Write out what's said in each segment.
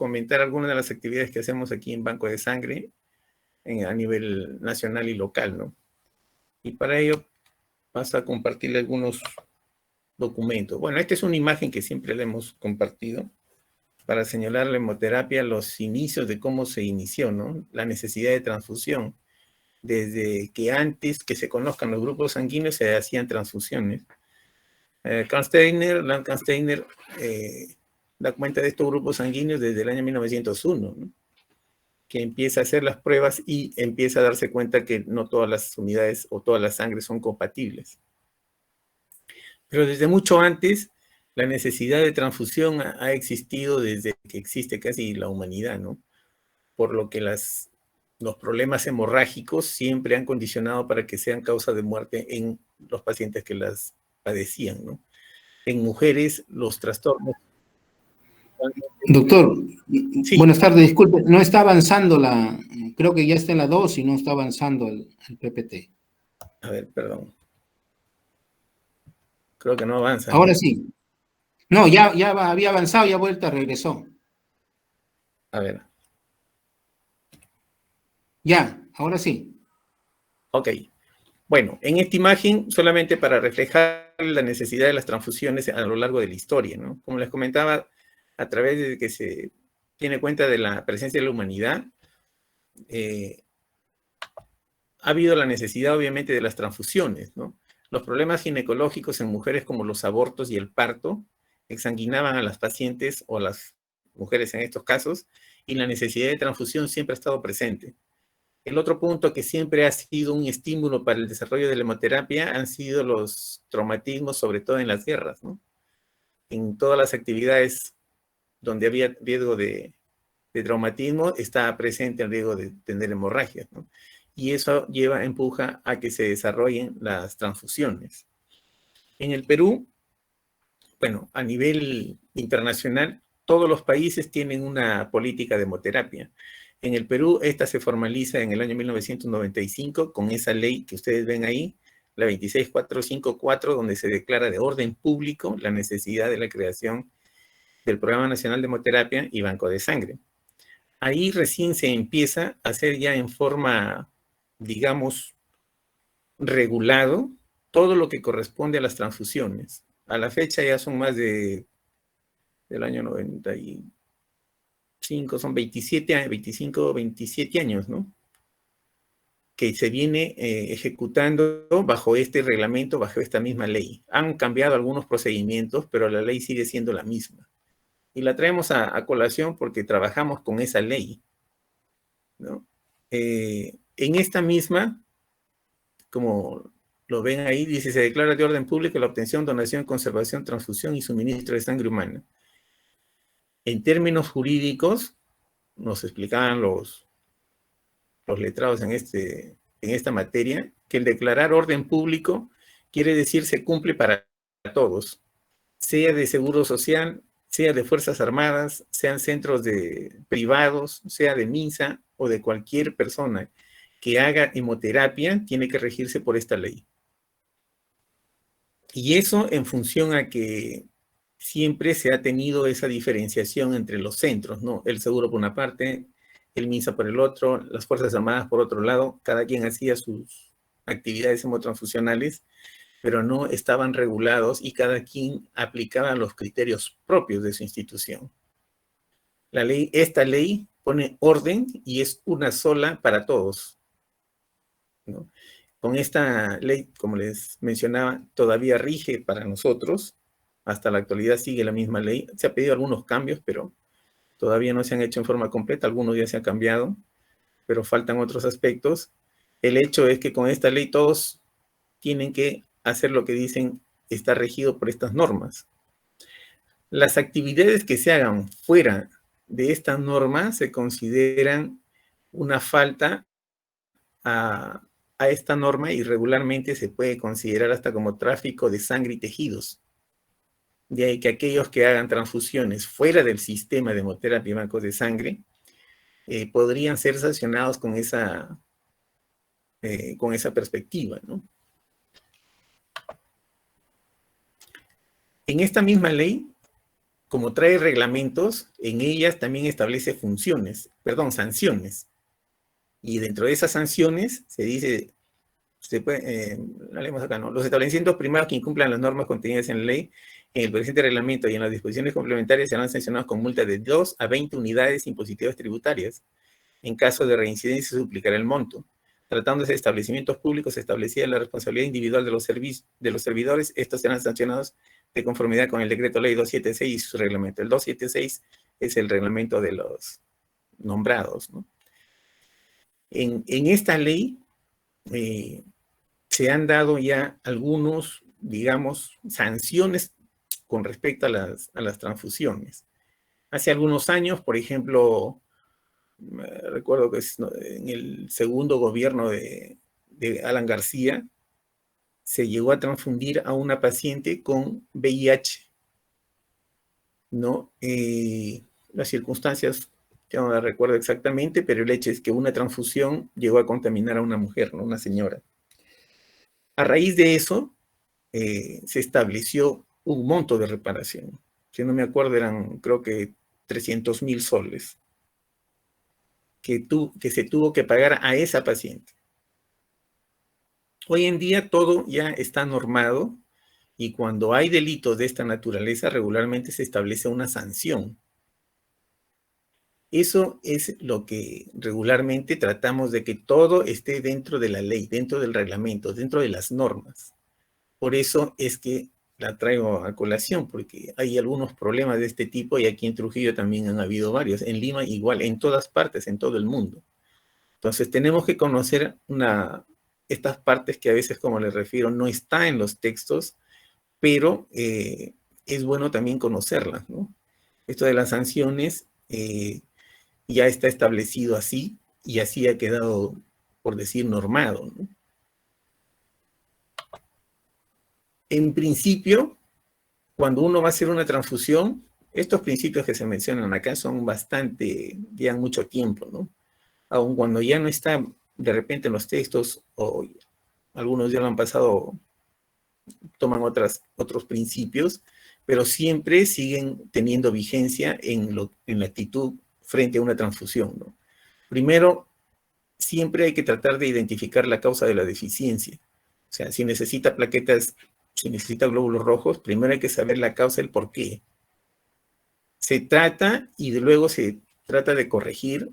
comentar algunas de las actividades que hacemos aquí en Banco de Sangre a nivel nacional y local, ¿no? Y para ello paso a compartirle algunos documentos. Bueno, esta es una imagen que siempre le hemos compartido para señalar la hemoterapia, los inicios de cómo se inició, ¿no? La necesidad de transfusión. Desde que antes que se conozcan los grupos sanguíneos se hacían transfusiones. Karl Steiner da cuenta de estos grupos sanguíneos desde el año 1901, ¿no? Que empieza a hacer las pruebas y empieza a darse cuenta que no todas las unidades o todas las sangres son compatibles. Pero desde mucho antes, la necesidad de transfusión ha existido desde que existe casi la humanidad, ¿no? Por lo que los problemas hemorrágicos siempre han condicionado para que sean causa de muerte en los pacientes que las padecían, ¿no? En mujeres, los trastornos... Doctor, sí. Buenas tardes, disculpe, no está avanzando creo que ya está en la 2 y no está avanzando el PPT. A ver, perdón. Creo que no avanza. Ahora sí. No, ya había avanzado, ya vuelta, regresó. A ver. Ya, ahora sí. Ok. Bueno, en esta imagen, solamente para reflejar la necesidad de las transfusiones a lo largo de la historia, ¿no? Como les comentaba, a través de que se tiene cuenta de la presencia de la humanidad, ha habido la necesidad, obviamente, de las transfusiones, ¿no? Los problemas ginecológicos en mujeres como los abortos y el parto exsanguinaban a las pacientes o a las mujeres en estos casos, y la necesidad de transfusión siempre ha estado presente. El otro punto que siempre ha sido un estímulo para el desarrollo de la hemoterapia han sido los traumatismos, sobre todo en las guerras, ¿no? En todas las actividades donde había riesgo de traumatismo, está presente el riesgo de tener hemorragias, ¿no? Y eso empuja a que se desarrollen las transfusiones. En el Perú, bueno, a nivel internacional, todos los países tienen una política de hemoterapia. En el Perú, esta se formaliza en el año 1995 con esa ley que ustedes ven ahí, la 26454, donde se declara de orden público la necesidad de la creación del Programa Nacional de Hemoterapia y Banco de Sangre. Ahí recién se empieza a hacer ya en forma, digamos, regulado todo lo que corresponde a las transfusiones. A la fecha ya son más del año 95, son 27 años, ¿no? Que se viene ejecutando bajo este reglamento, bajo esta misma ley. Han cambiado algunos procedimientos, pero la ley sigue siendo la misma. Y la traemos a colación porque trabajamos con esa ley, ¿no? En esta misma, como lo ven ahí, dice, se declara de orden público la obtención, donación, conservación, transfusión y suministro de sangre humana. En términos jurídicos, nos explicaban los letrados en esta materia, que el declarar orden público quiere decir se cumple para todos, sea de seguro social, sea de Fuerzas Armadas, sean centros privados, sea de MINSA o de cualquier persona que haga hemoterapia, tiene que regirse por esta ley. Y eso en función a que siempre se ha tenido esa diferenciación entre los centros, ¿no? El seguro por una parte, el MINSA por el otro, las Fuerzas Armadas por otro lado, cada quien hacía sus actividades hemotransfusionales, pero no estaban regulados y cada quien aplicaba los criterios propios de su institución. Esta ley pone orden y es una sola para todos, ¿no? Con esta ley, como les mencionaba, todavía rige para nosotros. Hasta la actualidad sigue la misma ley. Se ha pedido algunos cambios, pero todavía no se han hecho en forma completa. Algunos ya se han cambiado, pero faltan otros aspectos. El hecho es que con esta ley todos tienen que hacer lo que dicen está regido por estas normas. Las actividades que se hagan fuera de estas normas se consideran una falta a esta norma y regularmente se puede considerar hasta como tráfico de sangre y tejidos. De ahí que aquellos que hagan transfusiones fuera del sistema de hemoterapia y bancos de sangre podrían ser sancionados con esa perspectiva, ¿no? En esta misma ley como trae reglamentos, en ellas también establece sanciones. Y dentro de esas sanciones se dice, la leemos acá, ¿no? Los establecimientos privados que incumplan las normas contenidas en la ley, en el presente reglamento y en las disposiciones complementarias serán sancionados con multa de 2 a 20 unidades impositivas tributarias. En caso de reincidencia, se duplicará el monto. Tratándose de establecimientos públicos, establecida la responsabilidad individual de los servidores, estos serán sancionados de conformidad con el decreto ley 276 y su reglamento. El 276 es el reglamento de los nombrados, ¿no? En esta ley se han dado ya algunos, digamos, sanciones con respecto a las transfusiones. Hace algunos años, por ejemplo, recuerdo que en el segundo gobierno de Alan García, se llegó a transfundir a una paciente con VIH, ¿no? Las circunstancias, yo no las recuerdo exactamente, pero el hecho es que una transfusión llegó a contaminar a una mujer, ¿no? Una señora. A raíz de eso, se estableció un monto de reparación. Si no me acuerdo, eran creo que 300.000 soles que se tuvo que pagar a esa paciente. Hoy en día todo ya está normado y cuando hay delitos de esta naturaleza, regularmente se establece una sanción. Eso es lo que regularmente tratamos de que todo esté dentro de la ley, dentro del reglamento, dentro de las normas. Por eso es que la traigo a colación, porque hay algunos problemas de este tipo y aquí en Trujillo también han habido varios. En Lima igual, en todas partes, en todo el mundo. Entonces tenemos que conocer estas partes que a veces, como les refiero, no está en los textos, pero es bueno también conocerlas, ¿no? Esto de las sanciones ya está establecido así y así ha quedado, por decir, normado, ¿no? En principio, cuando uno va a hacer una transfusión, estos principios que se mencionan acá son bastante, llevan mucho tiempo, ¿no? Aun cuando ya no está de repente en los textos, o algunos ya lo han pasado, toman otros principios, pero siempre siguen teniendo vigencia en la actitud frente a una transfusión, ¿no? Primero, siempre hay que tratar de identificar la causa de la deficiencia. O sea, si necesita plaquetas, si necesita glóbulos rojos, primero hay que saber la causa, el por qué. Se trata y luego se trata de corregir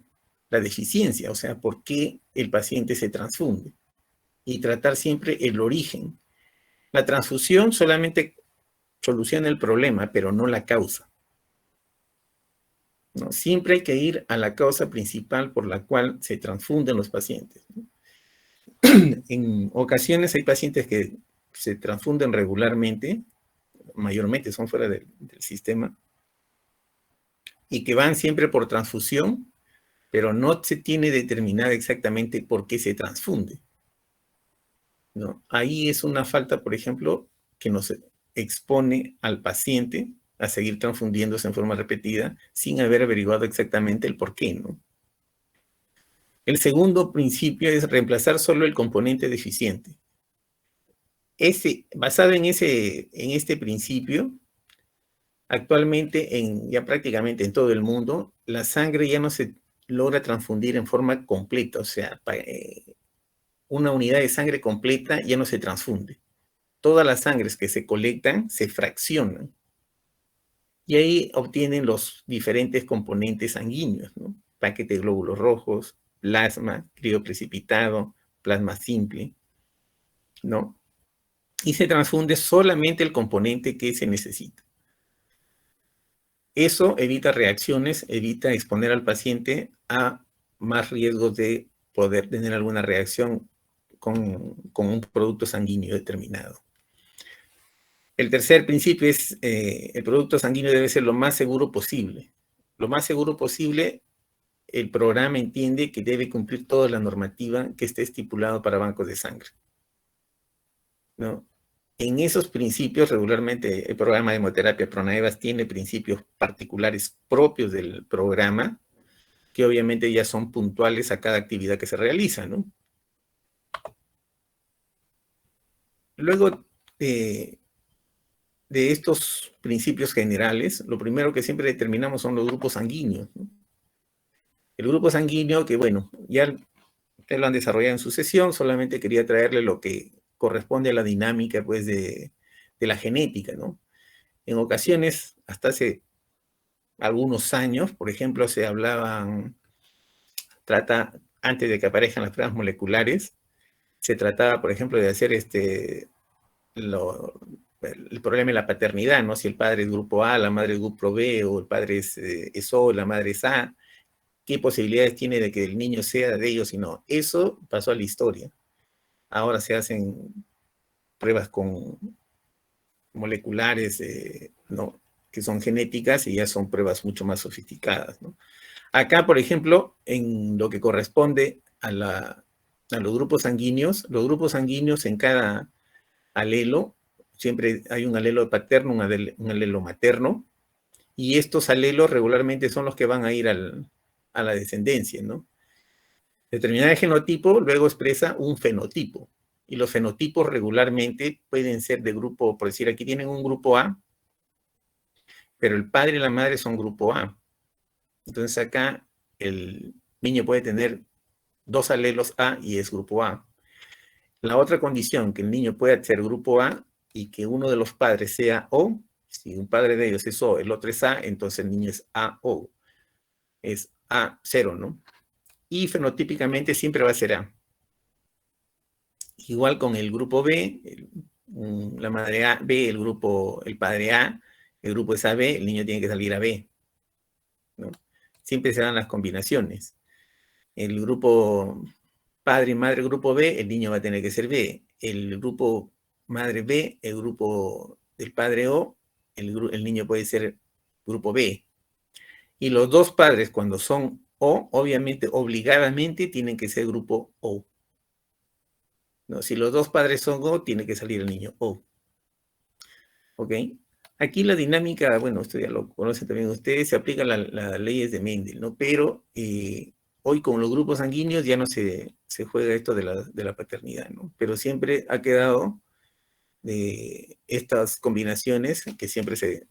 la deficiencia, o sea, por qué el paciente se transfunde. Y tratar siempre el origen. La transfusión solamente soluciona el problema, pero no la causa, ¿no? Siempre hay que ir a la causa principal por la cual se transfunden los pacientes, ¿no? En ocasiones hay pacientes que se transfunden regularmente, mayormente son fuera del sistema, y que van siempre por transfusión, pero no se tiene determinada exactamente por qué se transfunde, ¿no? Ahí es una falta, por ejemplo, que nos expone al paciente a seguir transfundiéndose en forma repetida sin haber averiguado exactamente el por qué, ¿no? El segundo principio es reemplazar solo el componente deficiente. Basado en este principio, actualmente ya prácticamente en todo el mundo, la sangre ya no se logra transfundir en forma completa, o sea, una unidad de sangre completa ya no se transfunde. Todas las sangres que se colectan se fraccionan y ahí obtienen los diferentes componentes sanguíneos, ¿no? Paquete de glóbulos rojos, plasma, crioprecipitado, plasma simple, ¿no? Y se transfunde solamente el componente que se necesita. Eso evita reacciones, evita exponer al paciente a más riesgos de poder tener alguna reacción con un producto sanguíneo determinado. El tercer principio es el producto sanguíneo debe ser lo más seguro posible. Lo más seguro posible, el programa entiende que debe cumplir toda la normativa que esté estipulado para bancos de sangre, ¿no? En esos principios, regularmente el programa de hemoterapia Pronaevas tiene principios particulares propios del programa, que obviamente ya son puntuales a cada actividad que se realiza, ¿no? Luego, de estos principios generales, lo primero que siempre determinamos son los grupos sanguíneos, ¿no? El grupo sanguíneo, que bueno, ya ustedes lo han desarrollado en su sesión, solamente quería traerle lo que corresponde a la dinámica, pues, de la genética, ¿no? En ocasiones, hasta hace algunos años, por ejemplo, se hablaban, antes de que aparezcan las pruebas moleculares, se trataba, por ejemplo, de hacer el problema de la paternidad, ¿no? Si el padre es grupo A, la madre es grupo B, o el padre es O, la madre es A, ¿qué posibilidades tiene de que el niño sea de ellos y no? Eso pasó a la historia. Ahora se hacen pruebas con moleculares, ¿no? Que son genéticas y ya son pruebas mucho más sofisticadas, ¿no? Acá, por ejemplo, en lo que corresponde a los grupos sanguíneos en cada alelo, siempre hay un alelo paterno, un alelo materno, y estos alelos regularmente son los que van a ir a la descendencia, ¿no? Determinado genotipo luego expresa un fenotipo, y los fenotipos regularmente pueden ser de grupo, por decir, aquí tienen un grupo A, pero el padre y la madre son grupo A. Entonces acá el niño puede tener 2 alelos A y es grupo A. La otra condición, que el niño pueda ser grupo A y que uno de los padres sea O, si un padre de ellos es O, el otro es A, entonces el niño es AO, es A0, ¿no? Y fenotípicamente siempre va a ser A. Igual con el grupo B, la madre A, B, el padre A, el grupo es AB, el niño tiene que salir a B, ¿no? Siempre se dan las combinaciones. El grupo padre y madre grupo B, el niño va a tener que ser B. El grupo madre B, el grupo del padre O, el niño puede ser grupo B. Y los dos padres, cuando son O, obviamente, obligadamente, tienen que ser grupo O. ¿No? Si los dos padres son O, tiene que salir el niño O. ¿Ok? Aquí la dinámica, bueno, esto ya lo conocen también ustedes, se aplican las leyes de Mendel, ¿no? Pero hoy con los grupos sanguíneos ya no se juega esto de la paternidad, ¿no? Pero siempre ha quedado de estas combinaciones que siempre se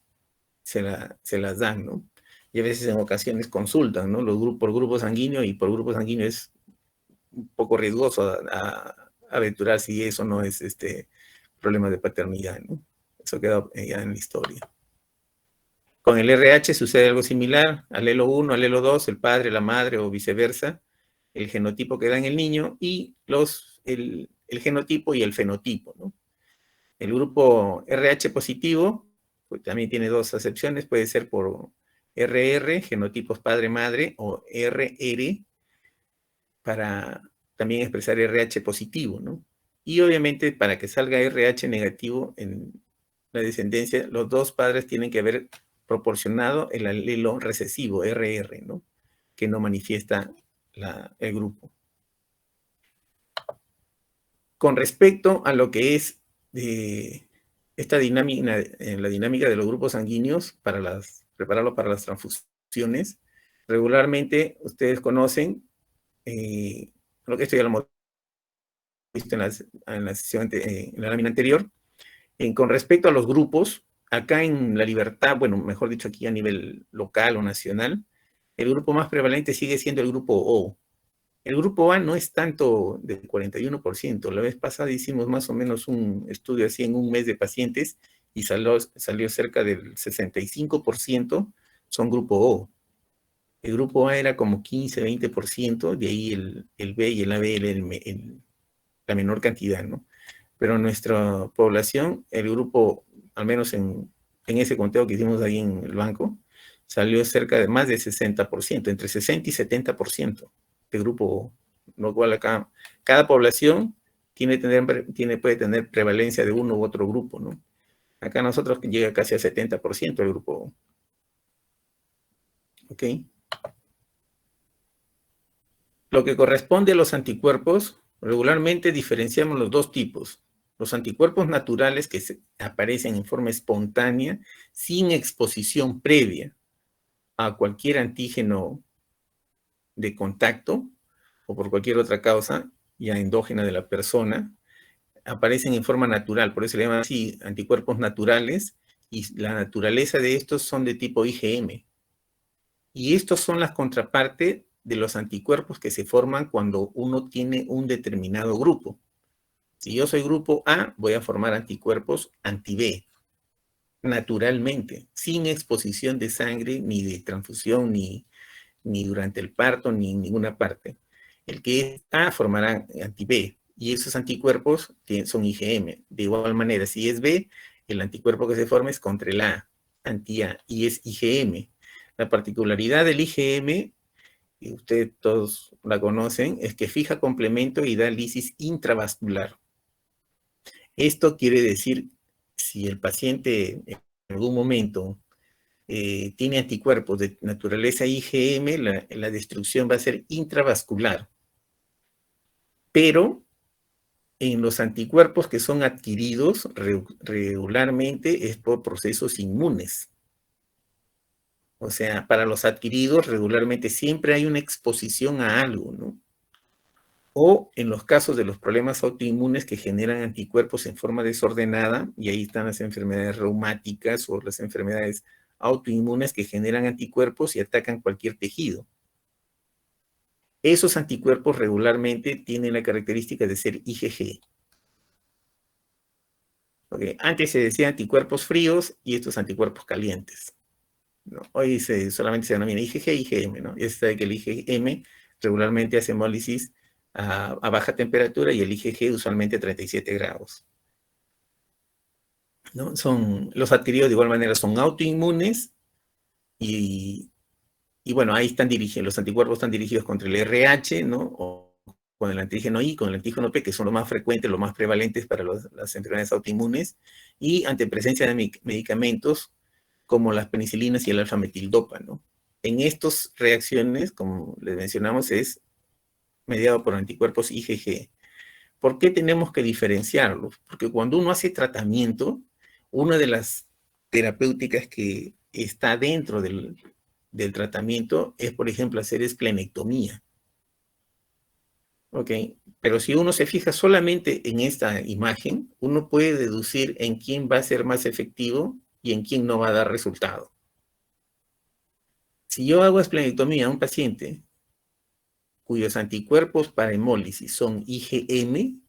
las dan, ¿no? Y a veces en ocasiones consultan, ¿no? Por grupo sanguíneo, y por grupo sanguíneo es un poco riesgoso aventurar si eso no es problema de paternidad, ¿no? Eso queda ya en la historia. Con el RH sucede algo similar, alelo 1, alelo 2, el padre, la madre o viceversa, el genotipo que da en el niño y el genotipo y el fenotipo, ¿no? El grupo RH positivo, pues también tiene 2 acepciones, puede ser por RR, genotipos padre-madre, o RR, para también expresar RH positivo, ¿no? Y obviamente para que salga RH negativo en la descendencia, los dos padres tienen que haber proporcionado el alelo recesivo, RR, ¿no? Que no manifiesta el grupo. Con respecto a lo que es esta dinámica, la dinámica de los grupos sanguíneos prepararlo para las transfusiones, regularmente ustedes conocen, lo que esto ya lo hemos visto en la sesión, en la lámina anterior. Con respecto a los grupos, acá en La Libertad, bueno, mejor dicho aquí a nivel local o nacional, el grupo más prevalente sigue siendo el grupo O. El grupo A no es tanto del 41%. La vez pasada hicimos más o menos un estudio así en un mes de pacientes y salió cerca del 65% son grupo O. El grupo A era como 15-20%, de ahí el B y el AB la menor cantidad, ¿no? Pero nuestra población, el grupo, al menos en ese conteo que hicimos ahí en el banco, salió cerca de más de 60%, entre 60 y 70% de grupo, lo cual acá, cada población puede tener prevalencia de uno u otro grupo, ¿no? Acá nosotros llega casi a 70% el grupo. ¿Ok? Lo que corresponde a los anticuerpos, regularmente diferenciamos los dos tipos. Los anticuerpos naturales que aparecen en forma espontánea, sin exposición previa a cualquier antígeno de contacto o por cualquier otra causa ya endógena de la persona, aparecen en forma natural, por eso se llaman así anticuerpos naturales, Y la naturaleza de estos son de tipo IgM. Y estos son las contrapartes de los anticuerpos que se forman cuando uno tiene un determinado grupo. Si yo soy grupo A, voy a formar anticuerpos anti-B, naturalmente, sin exposición de sangre, ni de transfusión, ni durante el parto, ni en ninguna parte. El que es A formará anti-B, y esos anticuerpos son IgM. De igual manera, si es B, el anticuerpo que se forma es contra el A, anti-A, y es IgM. La particularidad del IgM, y ustedes todos la conocen, es que fija complemento y da lisis intravascular. Esto quiere decir, si el paciente en algún momento tiene anticuerpos de naturaleza IgM, la destrucción va a ser intravascular. Pero en los anticuerpos que son adquiridos regularmente es por procesos inmunes. O sea, para los adquiridos regularmente siempre hay una exposición a algo, ¿no? O en los casos de los problemas autoinmunes que generan anticuerpos en forma desordenada, y ahí están las enfermedades reumáticas o las enfermedades autoinmunes que generan anticuerpos y atacan cualquier tejido. Esos anticuerpos regularmente tienen la característica de ser IgG. Okay. Antes se decía anticuerpos fríos y estos anticuerpos calientes, ¿no? Hoy solamente se denomina IgG y IgM, ¿no? Ya se sabe que el IgM regularmente hace hemólisis a baja temperatura y el IgG usualmente a 37 grados. ¿No? Los adquiridos de igual manera son autoinmunes y bueno, ahí están dirigidos, los anticuerpos están dirigidos contra el RH, ¿no? O con el antígeno I, con el antígeno P, que son los más frecuentes, los más prevalentes para las enfermedades autoinmunes, y ante presencia de medicamentos como las penicilinas y el alfa-metildopa, ¿no? En estas reacciones, como les mencionamos, es mediado por anticuerpos IgG. ¿Por qué tenemos que diferenciarlos? Porque cuando uno hace tratamiento, una de las terapéuticas que está dentro del tratamiento es, por ejemplo, hacer esplenectomía. ¿Ok? Pero si uno se fija solamente en esta imagen, uno puede deducir en quién va a ser más efectivo y en quién no va a dar resultado. Si yo hago esplenectomía a un paciente cuyos anticuerpos para hemólisis son IgM,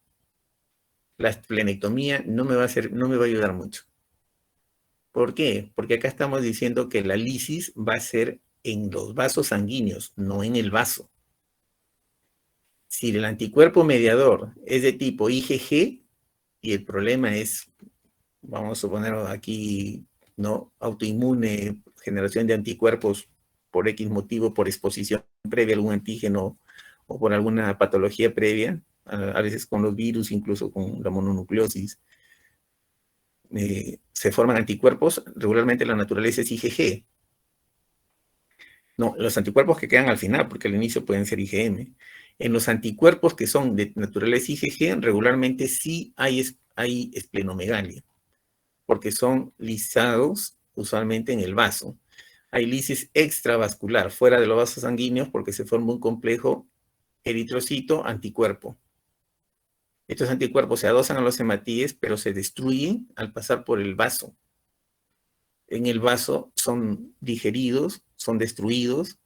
la esplenectomía no me va a ayudar mucho. ¿Por qué? Porque acá estamos diciendo que la lisis va a ser en los vasos sanguíneos, no en el vaso. Si el anticuerpo mediador es de tipo IgG y el problema es, vamos a suponer aquí, ¿no? Autoinmune, generación de anticuerpos por X motivo, por exposición previa a algún antígeno o por alguna patología previa, a veces con los virus, incluso con la mononucleosis, se forman anticuerpos, regularmente la naturaleza es IgG. No, los anticuerpos que quedan al final, porque al inicio pueden ser IgM. En los anticuerpos que son de naturaleza IgG, regularmente sí hay esplenomegalia, porque son lisados usualmente en el vaso. Hay lisis extravascular, fuera de los vasos sanguíneos, porque se forma un complejo eritrocito-anticuerpo. Estos anticuerpos se adosan a los hematíes, pero se destruyen al pasar por el vaso. En el vaso son digeridos, son destruidos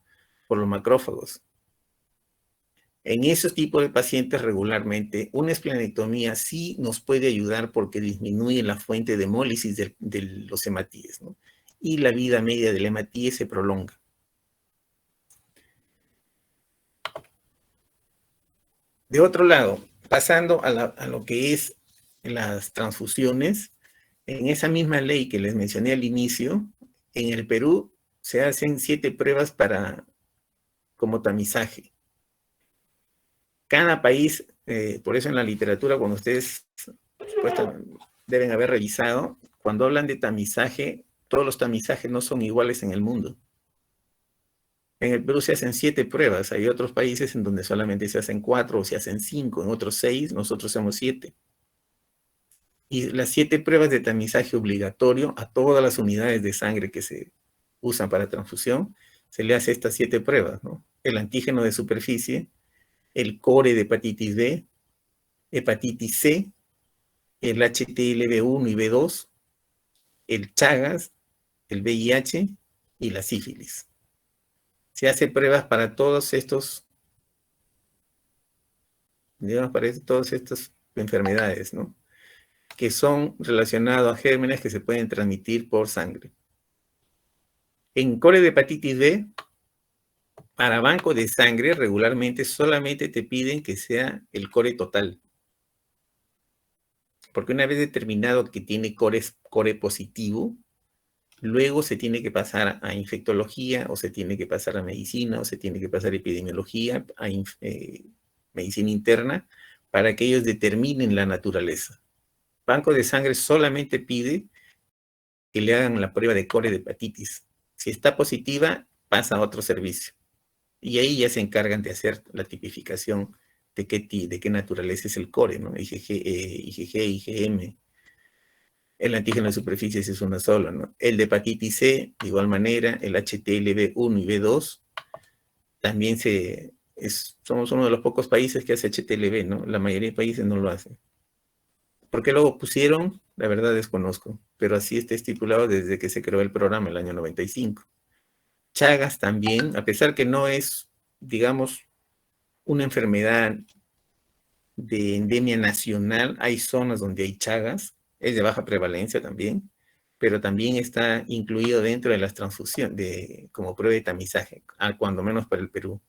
por los macrófagos. En esos tipos de pacientes regularmente una esplenectomía sí nos puede ayudar porque disminuye la fuente de hemólisis de los hematíes, ¿no? Y la vida media del hematíes se prolonga. De otro lado, pasando a lo que es las transfusiones, en esa misma ley que les mencioné al inicio, en el Perú se hacen 7 pruebas como tamizaje. Cada país, por eso en la literatura, cuando ustedes deben haber revisado, cuando hablan de tamizaje, todos los tamizajes no son iguales en el mundo. En el Perú se hacen 7 pruebas, hay otros países en donde solamente se hacen 4 o se hacen 5, en otros 6, nosotros hacemos 7. Y las 7 pruebas de tamizaje obligatorio a todas las unidades de sangre que se usan para transfusión, se le hace estas 7 pruebas, ¿no? El antígeno de superficie, el core de hepatitis B, hepatitis C, el HTLV1 y B2, el Chagas, el VIH y la sífilis. Se hace pruebas para todos estos, digamos, para todas estas enfermedades, ¿no? Que son relacionados a gérmenes que se pueden transmitir por sangre. En core de hepatitis B, para banco de sangre, regularmente solamente te piden que sea el core total. Porque una vez determinado que tiene core positivo, luego se tiene que pasar a infectología, o se tiene que pasar a medicina, o se tiene que pasar a epidemiología, a medicina interna, para que ellos determinen la naturaleza. Banco de sangre solamente pide que le hagan la prueba de core de hepatitis. Si está positiva, pasa a otro servicio. Y ahí ya se encargan de hacer la tipificación de qué naturaleza es el core, ¿no? IgG, IgM. El antígeno de superficie es uno solo, ¿no? El de hepatitis C, de igual manera, el HTLV1 y B2, también somos uno de los pocos países que hace HTLV, ¿no? La mayoría de países no lo hacen. ¿Por qué luego pusieron? La verdad desconozco, pero así está estipulado desde que se creó el programa en el año 95. Chagas también, a pesar que no es, digamos, una enfermedad de endemia nacional, hay zonas donde hay Chagas, es de baja prevalencia también, pero también está incluido dentro de las transfusiones, como prueba de tamizaje, cuando menos para el Perú.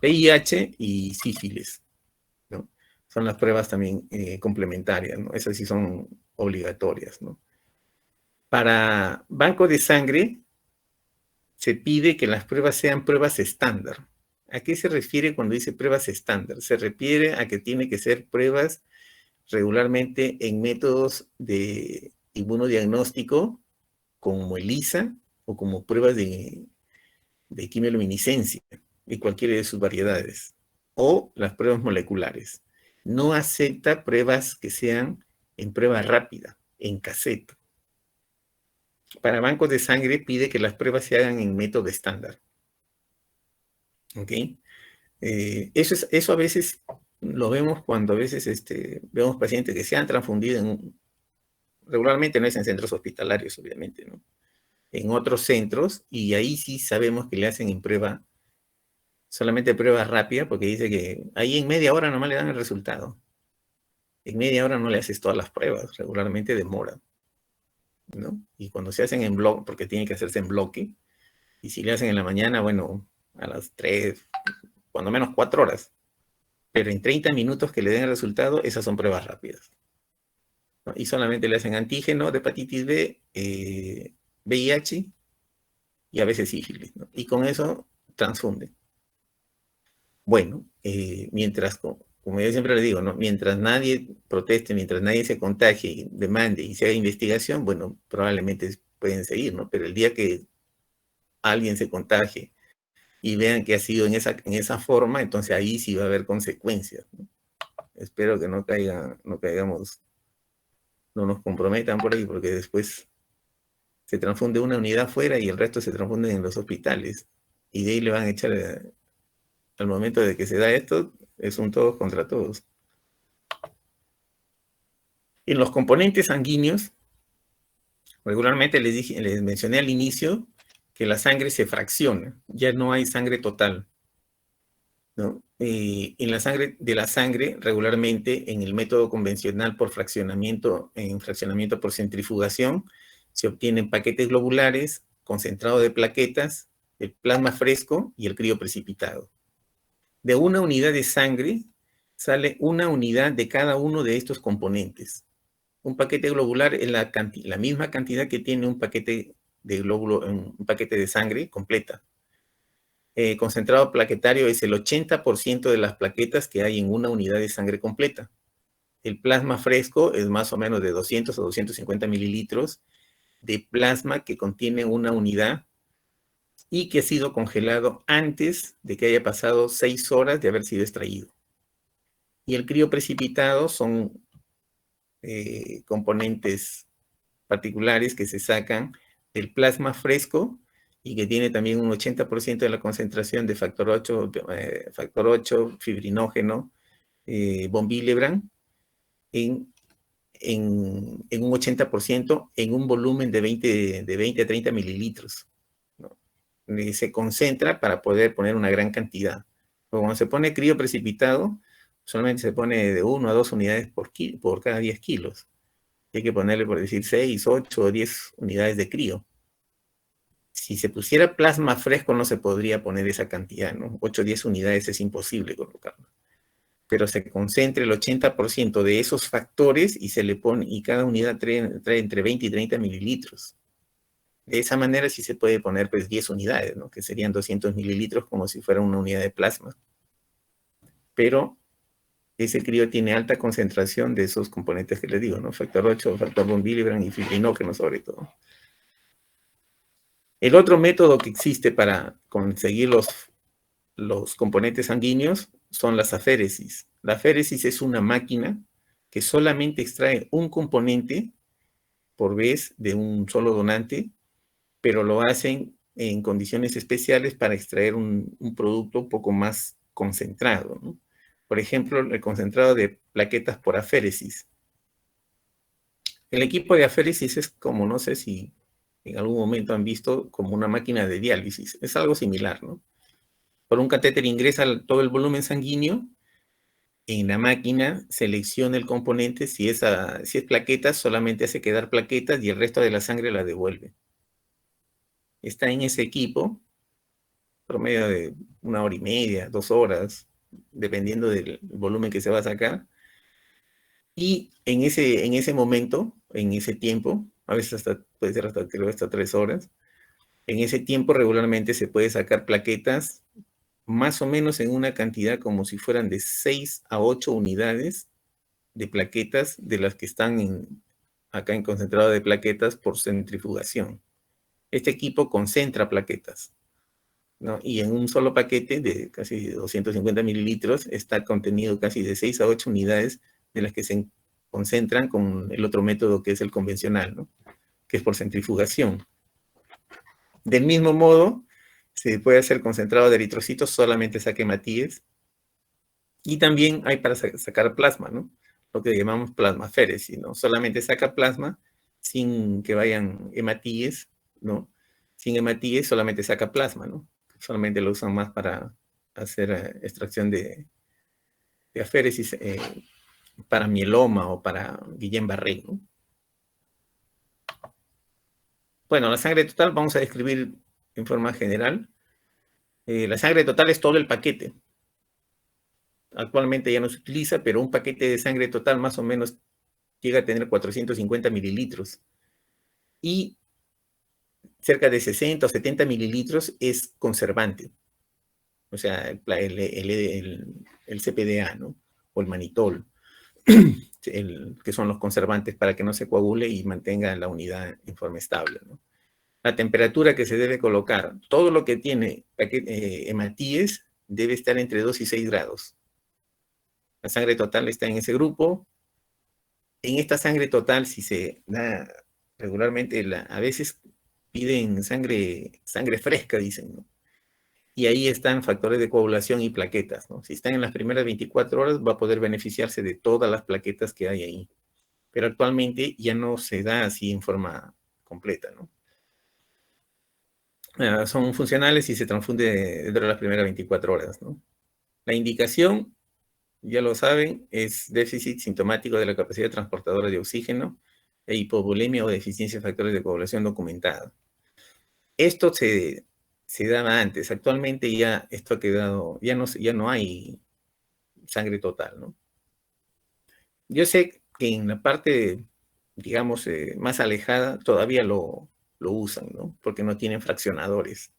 VIH y sífilis, ¿no? Son las pruebas también complementarias, ¿no? Esas sí son obligatorias, ¿no? Para banco de sangre, se pide que las pruebas sean pruebas estándar. ¿A qué se refiere cuando dice pruebas estándar? Se refiere a que tiene que ser pruebas regularmente en métodos de inmunodiagnóstico, como ELISA o como pruebas de quimioluminiscencia, y cualquiera de sus variedades, o las pruebas moleculares. No acepta pruebas que sean en prueba rápida, en cassette. Para bancos de sangre pide que las pruebas se hagan en método estándar. ¿Ok? Eso a veces lo vemos cuando a veces vemos pacientes que se han transfundido regularmente no es en centros hospitalarios, obviamente, ¿no? En otros centros, y ahí sí sabemos que le hacen en prueba, solamente prueba rápida, porque dice que ahí en media hora nomás le dan el resultado. En media hora no le haces todas las pruebas, regularmente demora, ¿no? Y cuando se hacen en bloque, porque tiene que hacerse en bloque, y si le hacen en la mañana, bueno, a las 3, cuando menos 4 horas, pero en 30 minutos que le den el resultado, esas son pruebas rápidas, ¿no? Y solamente le hacen antígeno de hepatitis B, VIH y a veces sífilis, ¿no? Y con eso transfunden. Bueno, mientras, como yo siempre le digo, ¿no? Mientras nadie proteste, mientras nadie se contagie, demande y se haga investigación, bueno, probablemente pueden seguir, ¿no? Pero el día que alguien se contagie y vean que ha sido en esa forma, entonces ahí sí va a haber consecuencias, ¿no? Espero que no caigamos, no nos comprometan por ahí, porque después se transfunde una unidad fuera y el resto se transfunde en los hospitales. Y de ahí le van a echar, al momento de que se da esto, es un todos contra todos. En los componentes sanguíneos, regularmente les mencioné al inicio que la sangre se fracciona, ya no hay sangre total, ¿no? En la sangre, regularmente en el método convencional por fraccionamiento, en fraccionamiento por centrifugación, se obtienen paquetes globulares, concentrado de plaquetas, el plasma fresco y el crioprecipitado. De una unidad de sangre sale una unidad de cada uno de estos componentes. Un paquete globular es la misma cantidad que tiene un paquete de sangre completa. Concentrado plaquetario es el 80% de las plaquetas que hay en una unidad de sangre completa. El plasma fresco es más o menos de 200 a 250 mililitros de plasma que contiene una unidad y que ha sido congelado antes de que haya pasado 6 horas de haber sido extraído. Y el crioprecipitado son componentes particulares que se sacan del plasma fresco y que tiene también un 80% de la concentración de factor 8, fibrinógeno, von Willebrand, en en un 80% en un volumen de 20 a 30 mililitros, ¿no? Se concentra para poder poner una gran cantidad. Cuando se pone crío precipitado, solamente se pone de 1 a 2 unidades por cada 10 kilos. Hay que ponerle, por decir, 6, 8 o 10 unidades de crío. Si se pusiera plasma fresco no se podría poner esa cantidad, ¿no? 8 o 10 unidades es imposible colocarlo. Pero se concentra el 80% de esos factores y se le pone, y cada unidad trae entre 20 y 30 mililitros. De esa manera sí se puede poner pues 10 unidades, ¿no? Que serían 200 mililitros como si fuera una unidad de plasma. Pero ese crío tiene alta concentración de esos componentes que les digo, ¿no? Factor 8, factor von Willebrand y fibrinógeno sobre todo. El otro método que existe para conseguir los componentes sanguíneos son las aféresis. La aféresis es una máquina que solamente extrae un componente por vez de un solo donante, pero lo hacen en condiciones especiales para extraer un producto un poco más concentrado, ¿no? Por ejemplo, el concentrado de plaquetas por aféresis. El equipo de aféresis es como, no sé si en algún momento han visto, como una máquina de diálisis. Es algo similar, ¿no? Por un catéter ingresa todo el volumen sanguíneo, en la máquina selecciona el componente, si es plaquetas, solamente hace quedar plaquetas y el resto de la sangre la devuelve. Está en ese equipo, promedio de 1 hora y media, 2 horas, dependiendo del volumen que se va a sacar. Y en ese momento, en ese tiempo, a veces puede ser hasta 3 horas, en ese tiempo regularmente se puede sacar plaquetas más o menos en una cantidad como si fueran de 6 a 8 unidades de plaquetas de las que están acá en concentrado de plaquetas por centrifugación. Este equipo concentra plaquetas, ¿no? Y en un solo paquete de casi 250 mililitros está contenido casi de 6 a 8 unidades de las que se concentran con el otro método que es el convencional, ¿no? Que es por centrifugación. Del mismo modo, se puede hacer concentrado de eritrocitos, solamente saque hematíes. Y también hay para sacar plasma, ¿no? Lo que llamamos plasmaféresis, ¿no? Solamente saca plasma sin que vayan hematíes, ¿no? Sin hematíes solamente saca plasma, ¿no? Solamente lo usan más para hacer extracción de aféresis para mieloma o para Guillain-Barré, ¿no? Bueno, la sangre total vamos a describir en forma general. La sangre total es todo el paquete. Actualmente ya no se utiliza, pero un paquete de sangre total más o menos llega a tener 450 mililitros. Y cerca de 60 o 70 mililitros es conservante. O sea, el CPDA, ¿no? O el manitol, que son los conservantes para que no se coagule y mantenga la unidad en forma estable, ¿no? La temperatura que se debe colocar, todo lo que tiene hematíes debe estar entre 2 y 6 grados. La sangre total está en ese grupo. En esta sangre total, si se da regularmente, a veces piden sangre fresca, dicen, ¿no? Y ahí están factores de coagulación y plaquetas, ¿no? Si están en las primeras 24 horas, va a poder beneficiarse de todas las plaquetas que hay ahí. Pero actualmente ya no se da así en forma completa, ¿no? Son funcionales y se transfunde dentro de las primeras 24 horas, ¿no? La indicación, ya lo saben, es déficit sintomático de la capacidad transportadora de oxígeno e hipovolemia o deficiencia de factores de coagulación documentada. Esto se daba antes. Actualmente ya esto ha quedado, ya no hay sangre total, ¿no? Yo sé que en la parte, digamos, más alejada todavía lo usan, ¿no? Porque no tienen fraccionadores.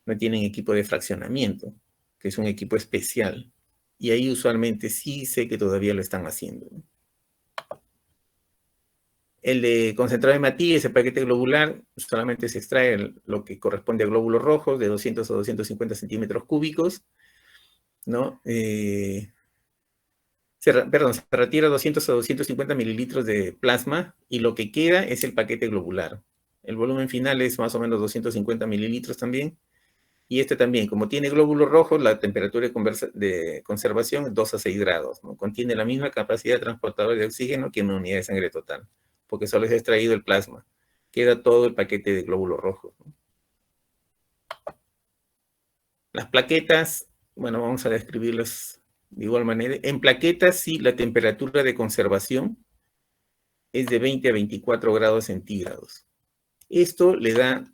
No tienen equipo de fraccionamiento, que es un equipo especial. Y ahí usualmente sí sé que todavía lo están haciendo, ¿no? El de concentrado de hematíes, ese paquete globular, solamente se extrae lo que corresponde a glóbulos rojos de 200 a 250 centímetros cúbicos, ¿no? Se retira 200 a 250 mililitros de plasma y lo que queda es el paquete globular. El volumen final es más o menos 250 mililitros también. Y este también, como tiene glóbulos rojos, la temperatura de conservación es 2 a 6 grados, ¿no? Contiene la misma capacidad transportadora de oxígeno que una unidad de sangre total, porque solo es extraído el plasma. Queda todo el paquete de glóbulos rojos, ¿no? Las plaquetas, bueno, vamos a describirlas de igual manera. En plaquetas, sí, la temperatura de conservación es de 20 a 24 grados centígrados. Esto le da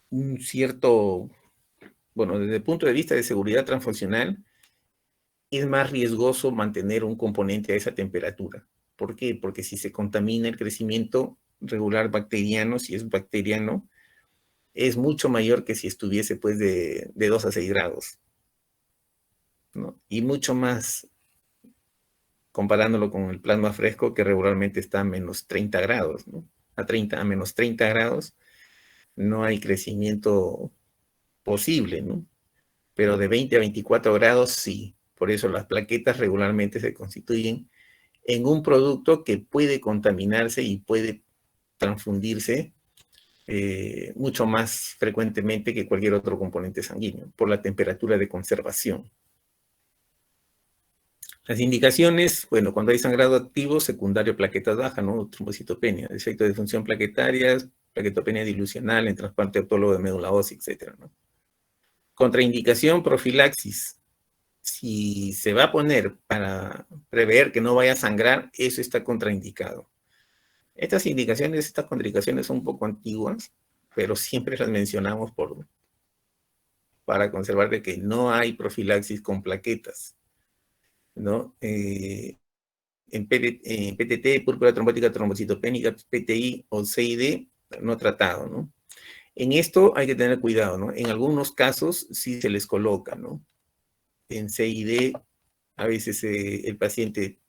un cierto, bueno, desde el punto de vista de seguridad transfuncional, es más riesgoso mantener un componente a esa temperatura. ¿Por qué? Porque si se contamina el crecimiento regular bacteriano, si es bacteriano, es mucho mayor que si estuviese pues de 2 a 6 grados, ¿no? Y mucho más comparándolo con el plasma fresco, que regularmente está a menos 30 grados, ¿no? A menos 30 grados no hay crecimiento posible, ¿no? Pero de 20 a 24 grados sí. Por eso las plaquetas regularmente se constituyen en un producto que puede contaminarse y puede transfundirse mucho más frecuentemente que cualquier otro componente sanguíneo por la temperatura de conservación. Las indicaciones, bueno, cuando hay sangrado activo, secundario plaquetas bajas, ¿no? Trombocitopenia, defecto de función plaquetaria, plaquetopenia dilucional en trasplante autólogo de médula ósea, etcétera, ¿no? Contraindicación, profilaxis. Si se va a poner para prever que no vaya a sangrar, eso está contraindicado. Estas indicaciones, estas contraindicaciones son un poco antiguas, pero siempre las mencionamos para conservar de que no hay profilaxis con plaquetas, ¿no? En PTT, púrpura trombótica trombocitopénica, PTI o CID, no tratado, ¿no? En esto hay que tener cuidado, ¿no? En algunos casos sí se les coloca, ¿no? En CID, a veces el paciente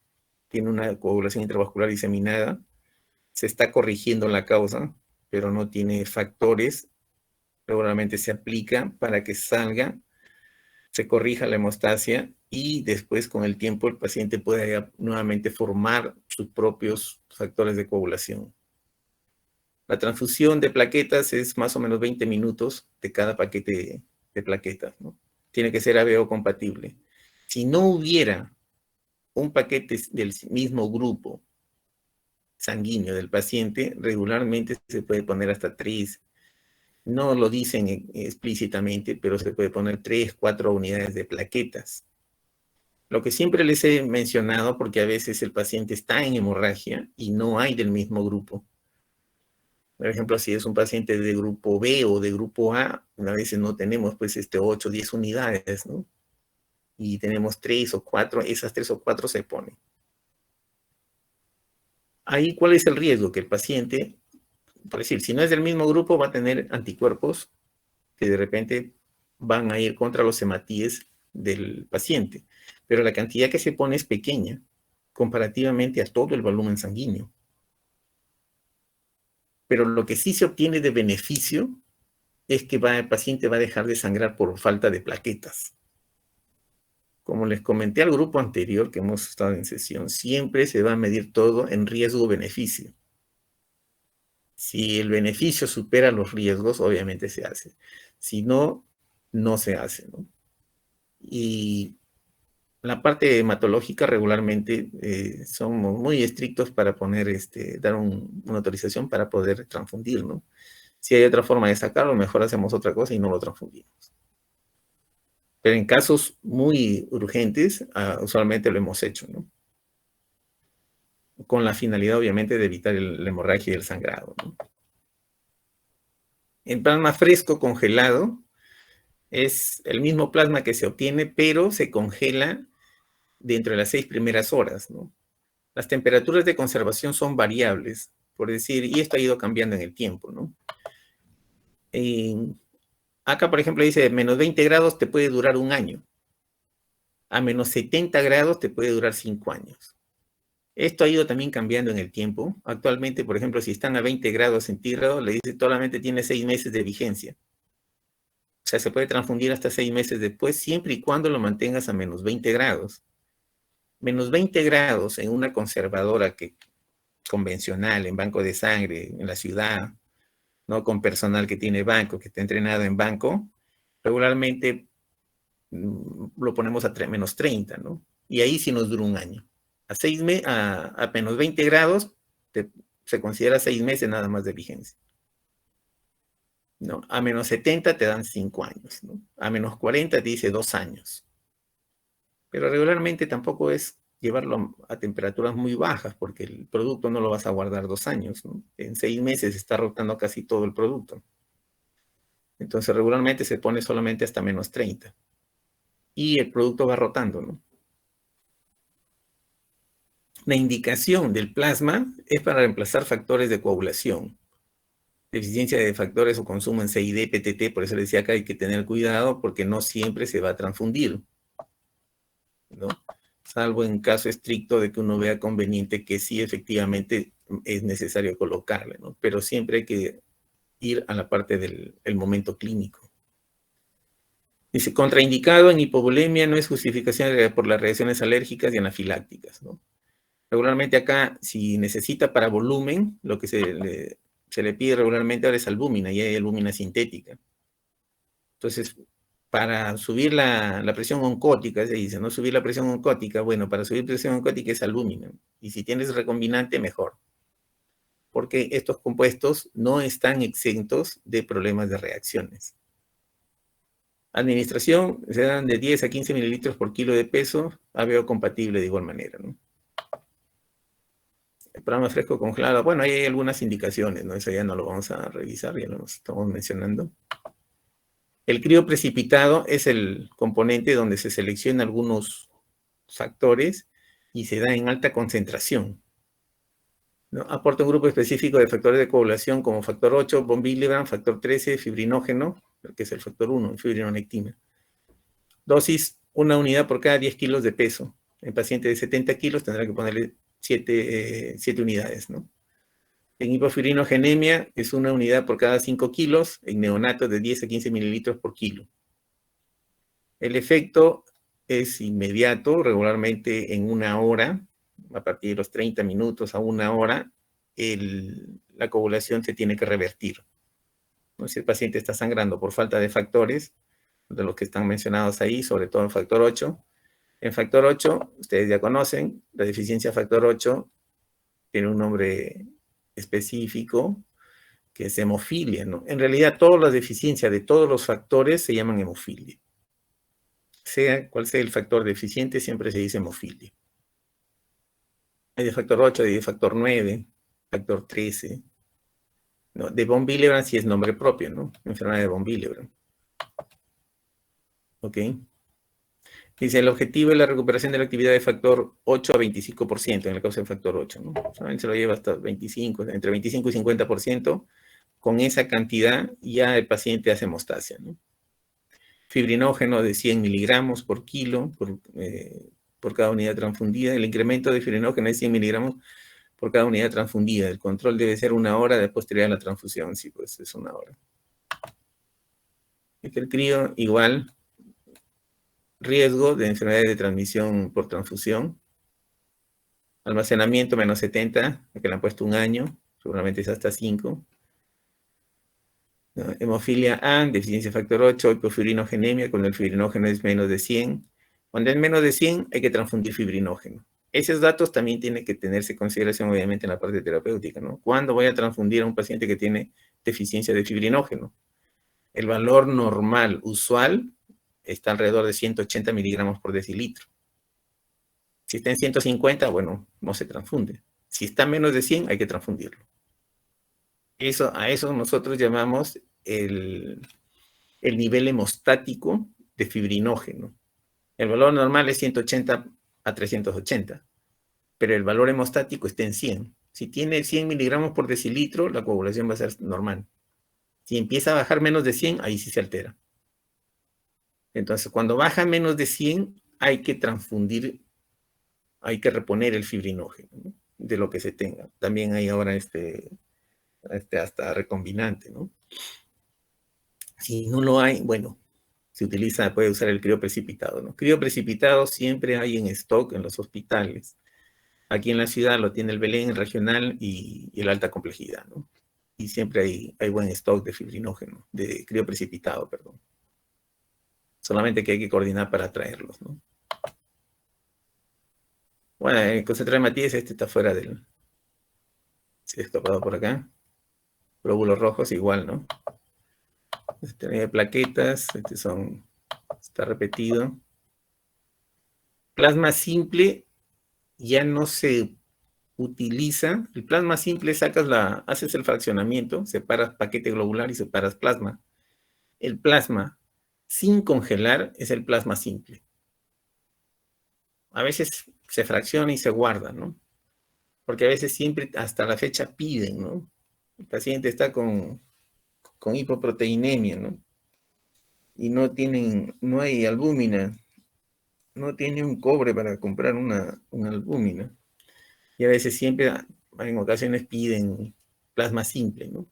tiene una coagulación intravascular diseminada, se está corrigiendo la causa, pero no tiene factores, regularmente se aplica para que salga, se corrija la hemostasia y después con el tiempo el paciente puede nuevamente formar sus propios factores de coagulación. La transfusión de plaquetas es más o menos 20 minutos de cada paquete de plaquetas, ¿no? Tiene que ser ABO compatible. Si no hubiera un paquete del mismo grupo sanguíneo del paciente, regularmente se puede poner hasta 3, no lo dicen explícitamente, pero se puede poner 3, 4 unidades de plaquetas. Lo que siempre les he mencionado, porque a veces el paciente está en hemorragia y no hay del mismo grupo. Por ejemplo, si es un paciente de grupo B o de grupo A, a veces no tenemos pues 8 o 10 unidades, ¿no? Y tenemos 3 o 4, esas 3 o 4 se ponen. Ahí, ¿cuál es el riesgo? Que el paciente, por decir, si no es del mismo grupo, va a tener anticuerpos que de repente van a ir contra los hematíes del paciente. Pero la cantidad que se pone es pequeña comparativamente a todo el volumen sanguíneo. Pero lo que sí se obtiene de beneficio es que el paciente va a dejar de sangrar por falta de plaquetas. Como les comenté al grupo anterior que hemos estado en sesión, siempre se va a medir todo en riesgo-beneficio. Si el beneficio supera los riesgos, obviamente se hace. Si no, no se hace, ¿no? Y la parte hematológica regularmente somos muy estrictos para poner, dar una autorización para poder transfundir, ¿no? Si hay otra forma de sacarlo, mejor hacemos otra cosa y no lo transfundimos. Pero en casos muy urgentes, usualmente lo hemos hecho, ¿no? Con la finalidad, obviamente, de evitar la hemorragia y el sangrado, ¿no? El plasma fresco congelado es el mismo plasma que se obtiene, pero se congela dentro de las 6 primeras horas, ¿no? Las temperaturas de conservación son variables, por decir, y esto ha ido cambiando en el tiempo, ¿no? Acá, por ejemplo, dice menos 20 grados te puede durar 1 año. A menos 70 grados te puede durar 5 años. Esto ha ido también cambiando en el tiempo. Actualmente, por ejemplo, si están a 20 grados centígrados, le dice solamente tiene 6 meses de vigencia. O sea, se puede transfundir hasta 6 meses después, siempre y cuando lo mantengas a menos 20 grados. Menos 20 grados en una conservadora convencional, en banco de sangre, en la ciudad, ¿no? Con personal que tiene banco, que está entrenado en banco, regularmente lo ponemos a menos 30, ¿no? Y ahí sí nos dura un año. A menos 20 grados se considera 6 meses nada más de vigencia, ¿no? A menos 70 te dan 5 años, ¿no? A menos 40 te dice 2 años. Pero regularmente tampoco es llevarlo a temperaturas muy bajas, porque el producto no lo vas a guardar 2 años, ¿no? En 6 meses está rotando casi todo el producto. Entonces regularmente se pone solamente hasta menos 30. Y el producto va rotando, ¿no? La indicación del plasma es para reemplazar factores de coagulación, deficiencia de factores o consumo en CID, PTT, por eso les decía que hay que tener cuidado porque no siempre se va a transfundir, ¿no? Salvo en caso estricto de que uno vea conveniente que sí efectivamente es necesario colocarle, ¿no? Pero siempre hay que ir a la parte del momento clínico. Dice, contraindicado en hipovolemia no es justificación por las reacciones alérgicas y anafilácticas, ¿no? Regularmente acá, si necesita para volumen, lo que se le pide regularmente ahora es albúmina, y hay albúmina sintética. Entonces, para subir la presión oncótica, se dice, ¿no? Subir la presión oncótica, bueno, para subir presión oncótica es albúmina. Y si tienes recombinante, mejor. Porque estos compuestos no están exentos de problemas de reacciones. Administración, se dan de 10 a 15 mililitros por kilo de peso, ABO compatible de igual manera, ¿no? El programa fresco congelado, bueno, ahí hay algunas indicaciones, ¿no? Eso ya no lo vamos a revisar, ya lo estamos mencionando. El crío precipitado es el componente donde se seleccionan algunos factores y se da en alta concentración, ¿no? Aporta un grupo específico de factores de coagulación como factor 8, von Willebrand, factor 13, fibrinógeno, que es el factor 1, fibrinonectina. Dosis, 1 unidad por cada 10 kilos de peso. En paciente de 70 kilos tendrá que ponerle 7 unidades, ¿no? En hipofibrinogénemia es 1 unidad por cada 5 kilos, en neonatos de 10 a 15 mililitros por kilo. El efecto es inmediato, regularmente en 1 hora, a partir de los 30 minutos a 1 hora, la coagulación se tiene que revertir, ¿no? Si el paciente está sangrando por falta de factores, de los que están mencionados ahí, sobre todo el factor 8, en factor 8, ustedes ya conocen, la deficiencia factor 8 tiene un nombre específico, que es hemofilia, ¿no? En realidad, todas las deficiencias de todos los factores se llaman hemofilia. Sea cual sea el factor deficiente, siempre se dice hemofilia. Hay de factor 8, hay de factor 9, factor 13. ¿No? De von Willebrand sí es nombre propio, ¿no? Enfermedad de von Willebrand. ¿Ok? Dice, el objetivo es la recuperación de la actividad de factor 8 a 25%, en el caso del factor 8, ¿no? Solamente se lo lleva hasta 25, entre 25 y 50%. Con esa cantidad ya el paciente hace hemostasia, ¿no? Fibrinógeno de 100 miligramos por kilo por cada unidad transfundida. El incremento de fibrinógeno es 100 miligramos por cada unidad transfundida. El control debe ser 1 hora de posterior a la transfusión. Sí, pues es 1 hora. El crío igual, riesgo de enfermedades de transmisión por transfusión. Almacenamiento menos 70, que le han puesto 1 año, seguramente es hasta 5. ¿No? Hemofilia A, deficiencia factor 8, hipofibrinogénemia, cuando el fibrinógeno es menos de 100. Cuando es menos de 100, hay que transfundir fibrinógeno. Esos datos también tienen que tenerse en consideración, obviamente, en la parte terapéutica, ¿no? ¿Cuándo voy a transfundir a un paciente que tiene deficiencia de fibrinógeno? El valor normal, usual, está alrededor de 180 miligramos por decilitro. Si está en 150, bueno, no se transfunde. Si está menos de 100, hay que transfundirlo. A eso nosotros llamamos el nivel hemostático de fibrinógeno. El valor normal es 180 a 380, pero el valor hemostático está en 100. Si tiene 100 miligramos por decilitro, la coagulación va a ser normal. Si empieza a bajar menos de 100, ahí sí se altera. Entonces, cuando baja menos de 100, hay que transfundir, hay que reponer el fibrinógeno, ¿no? De lo que se tenga. También hay ahora hasta recombinante, ¿no? Si no lo hay, bueno, se utiliza, puede usar el crioprecipitado, ¿no? Crioprecipitado siempre hay en stock en los hospitales. Aquí en la ciudad lo tiene el Belén, el regional y el alta complejidad, ¿no? Y siempre hay buen stock de fibrinógeno, de crioprecipitado, perdón. Solamente que hay que coordinar para traerlos, ¿no? Bueno, el concentrado de Matías, este está fuera del... Se ha escapado por acá. Glóbulos rojos igual, ¿no? Este, plaquetas, está repetido. Plasma simple ya no se utiliza. El plasma simple haces el fraccionamiento, separas paquete globular y separas plasma. El plasma sin congelar es el plasma simple. A veces se fracciona y se guarda, ¿no? Porque a veces siempre hasta la fecha piden, ¿no? El paciente está con hipoproteinemia, ¿no? Y no hay albúmina, no tiene un cobre para comprar una albúmina. Y a veces siempre, en ocasiones piden plasma simple, ¿no?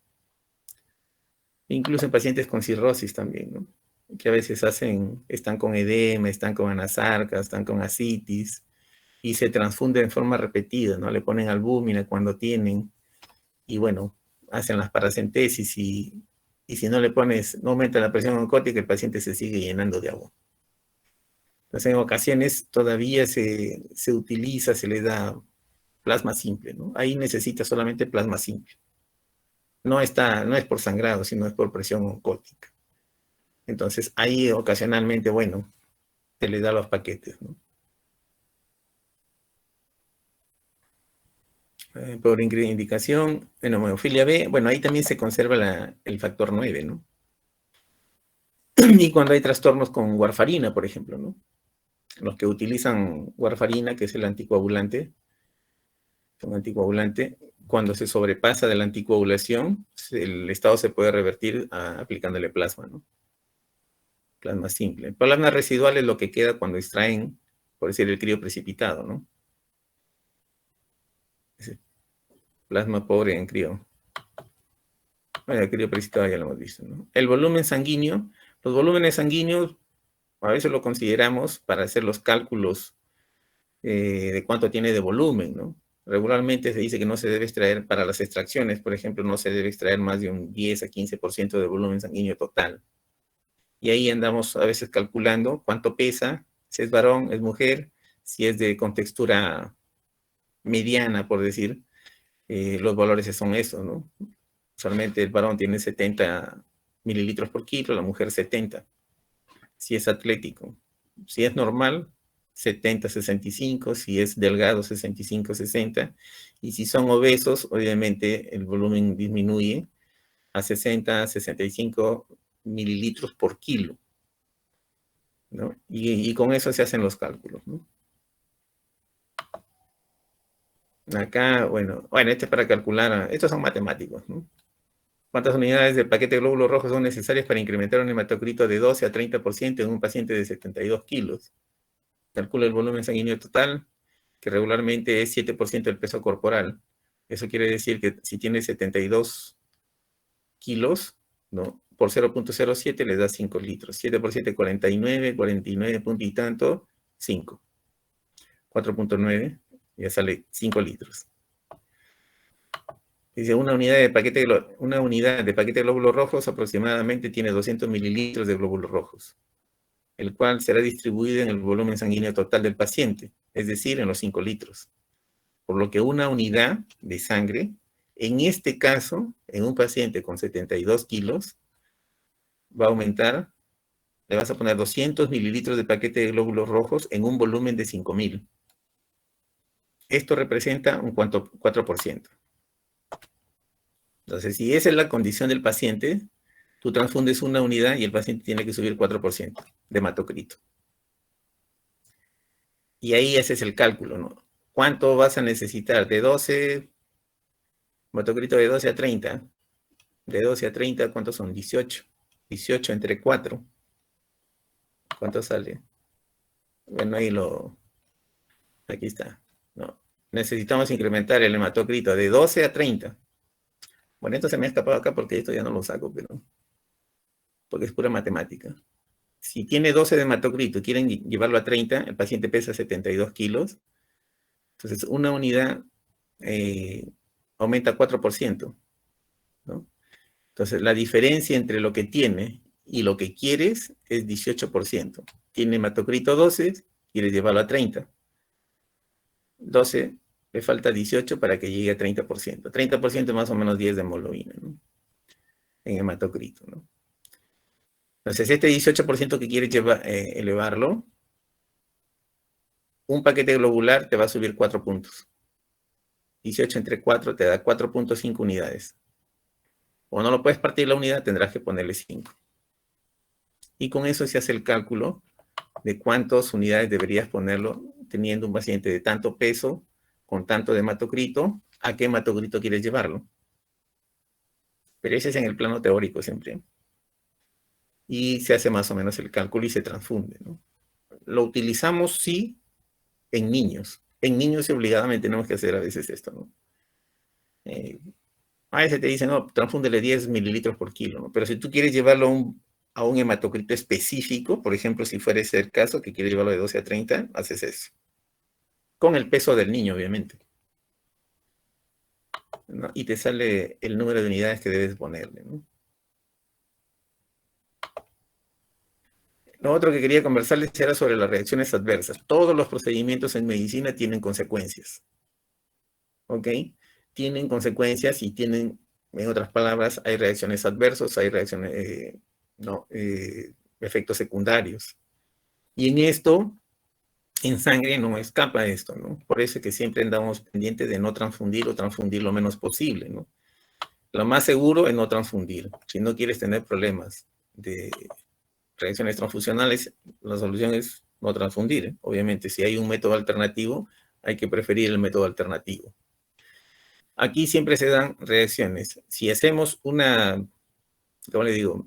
Incluso en pacientes con cirrosis también, ¿no? Que a veces están con edema, están con anasarca, están con ascitis, y se transfunden en forma repetida, ¿no? Le ponen albúmina cuando tienen, y bueno, hacen las paracentesis, y si no le pones, no aumenta la presión oncótica, el paciente se sigue llenando de agua. Entonces, en ocasiones todavía se utiliza, se le da plasma simple, ¿no? Ahí necesita solamente plasma simple. No es por sangrado, sino es por presión oncótica. Entonces, ahí ocasionalmente, bueno, se le da los paquetes, ¿no? Por indicación, en hemofilia B, bueno, ahí también se conserva el factor 9, ¿no? Y cuando hay trastornos con warfarina, por ejemplo, ¿no? Los que utilizan warfarina, que es el anticoagulante, cuando se sobrepasa de la anticoagulación, el estado se puede revertir aplicándole plasma, ¿no? Plasma simple. El plasma residual es lo que queda cuando extraen, por decir, el crío precipitado, ¿no? Ese plasma pobre en crío. Bueno, el crío precipitado ya lo hemos visto, ¿no? El volumen sanguíneo. Los volúmenes sanguíneos a veces lo consideramos para hacer los cálculos de cuánto tiene de volumen, ¿no? Regularmente se dice que no se debe extraer, para las extracciones, por ejemplo, no se debe extraer más de un 10 a 15% de volumen sanguíneo total. Y ahí andamos a veces calculando cuánto pesa, si es varón, es mujer, si es de contextura mediana, por decir, los valores son esos, ¿no? Usualmente el varón tiene 70 mililitros por kilo, la mujer 70. Si es atlético. Si es normal, 70, 65. Si es delgado, 65, 60. Y si son obesos, obviamente el volumen disminuye a 60, 65 mililitros por kilo, ¿no? Y con eso se hacen los cálculos, ¿no? Acá, bueno, este es para calcular, estos son matemáticos, ¿no? ¿Cuántas unidades de paquete de glóbulos rojos son necesarias para incrementar un hematocrito de 12 a 30% en un paciente de 72 kilos? Calcula el volumen sanguíneo total, que regularmente es 7% del peso corporal. Eso quiere decir que si tiene 72 kilos, ¿no? Por 0.07 le da 5 litros. 7 por 7, 49, 49 punto y tanto, 5. 4.9, ya sale 5 litros. Dice, una unidad de paquete de glóbulos rojos aproximadamente tiene 200 mililitros de glóbulos rojos, el cual será distribuido en el volumen sanguíneo total del paciente, es decir, en los 5 litros. Por lo que una unidad de sangre, en este caso, en un paciente con 72 kilos, va a aumentar, le vas a poner 200 mililitros de paquete de glóbulos rojos en un volumen de 5.000. Esto representa un 4%. Entonces, si esa es la condición del paciente, tú transfundes una unidad y el paciente tiene que subir 4% de hematocrito. Y ahí haces el cálculo, ¿no? ¿Cuánto vas a necesitar? De 12, hematocrito de 12 a 30. De 12 a 30, ¿cuántos son? 18. 18 entre 4. ¿Cuánto sale? Bueno, aquí está. No. Necesitamos incrementar el hematocrito de 12 a 30. Bueno, esto se me ha escapado acá porque esto ya no lo saco, pero porque es pura matemática. Si tiene 12 de hematocrito y quieren llevarlo a 30, el paciente pesa 72 kilos. Entonces, una unidad aumenta 4%, ¿no? Entonces, la diferencia entre lo que tiene y lo que quieres es 18%. Tiene hematocrito 12, quieres llevarlo a 30. 12, le falta 18 para que llegue a 30%. 30% más o menos 10 de hemoglobina, ¿no? En hematocrito, ¿no? Entonces, este 18% que quieres elevarlo, un paquete globular te va a subir 4 puntos. 18 entre 4 te da 4.5 unidades. O no lo puedes partir la unidad, tendrás que ponerle 5. Y con eso se hace el cálculo de cuántas unidades deberías ponerlo teniendo un paciente de tanto peso, con tanto de hematocrito, a qué hematocrito quieres llevarlo. Pero ese es en el plano teórico siempre. Y se hace más o menos el cálculo y se transfunde, ¿no? Lo utilizamos, sí, en niños. En niños obligadamente tenemos que hacer a veces esto, ¿no? A veces te dicen, no, transfúndele 10 mililitros por kilo, ¿no? Pero si tú quieres llevarlo a un hematocrito específico, por ejemplo, si fuera ese el caso, que quieres llevarlo de 12 a 30, haces eso. Con el peso del niño, obviamente, ¿no? Y te sale el número de unidades que debes ponerle, ¿no? Lo otro que quería conversarles era sobre las reacciones adversas. Todos los procedimientos en medicina tienen consecuencias, ¿ok? Tienen consecuencias y tienen, en otras palabras, hay reacciones adversas, hay reacciones, efectos secundarios. Y en esto, en sangre no escapa esto, ¿no? Por eso es que siempre andamos pendientes de no transfundir o transfundir lo menos posible, ¿no? Lo más seguro es no transfundir. Si no quieres tener problemas de reacciones transfusionales, la solución es no transfundir, ¿eh? Obviamente, si hay un método alternativo, hay que preferir el método alternativo. Aquí siempre se dan reacciones. Si hacemos una, ¿cómo le digo?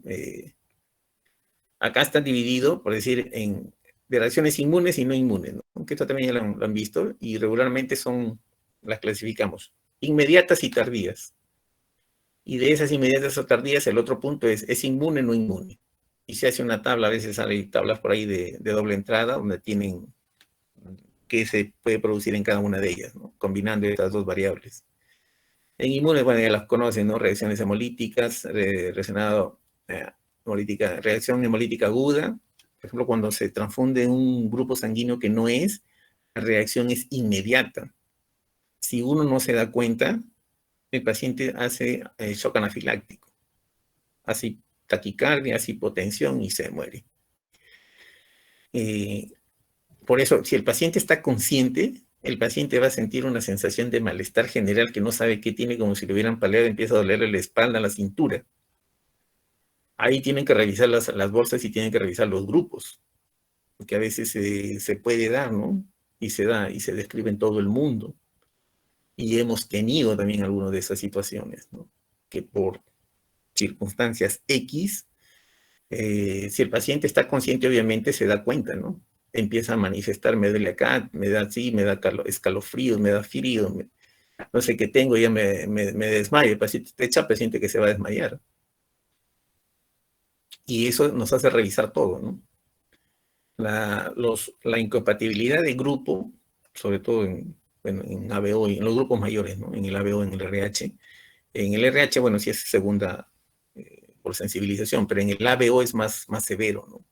Acá está dividido, por decir, de reacciones inmunes y no inmunes, ¿no? Aunque esto también ya lo han visto, y regularmente las clasificamos inmediatas y tardías. Y de esas inmediatas o tardías, el otro punto es inmune o no inmune. Y se hace una tabla, a veces hay tablas por ahí de doble entrada, donde tienen qué se puede producir en cada una de ellas, ¿no? Combinando estas dos variables. En inmunes, bueno, ya las conocen, ¿no? Reacciones hemolíticas, reacción hemolítica aguda. Por ejemplo, cuando se transfunde un grupo sanguíneo que no es, la reacción es inmediata. Si uno no se da cuenta, el paciente hace shock anafiláctico, hace taquicardia, hace hipotensión y se muere. Por eso, si el paciente está consciente, el paciente va a sentir una sensación de malestar general que no sabe qué tiene, como si le hubieran paleado, empieza a dolerle la espalda, la cintura. Ahí tienen que revisar las bolsas y tienen que revisar los grupos, porque a veces se puede dar, ¿no? Y se da, y se describe en todo el mundo. Y hemos tenido también algunas de esas situaciones, ¿no? Que por circunstancias X, si el paciente está consciente, obviamente se da cuenta, ¿no? Empieza a manifestar, me duele acá, me da así, me da escalofríos, me da frío, no sé qué tengo, ya me desmayo. El paciente te echa paciente que se va a desmayar. Y eso nos hace revisar todo, ¿no? La incompatibilidad de grupo, sobre todo en ABO y en los grupos mayores, ¿no? En el ABO, en el RH. En el RH, bueno, sí es segunda por sensibilización, pero en el ABO es más severo, ¿no?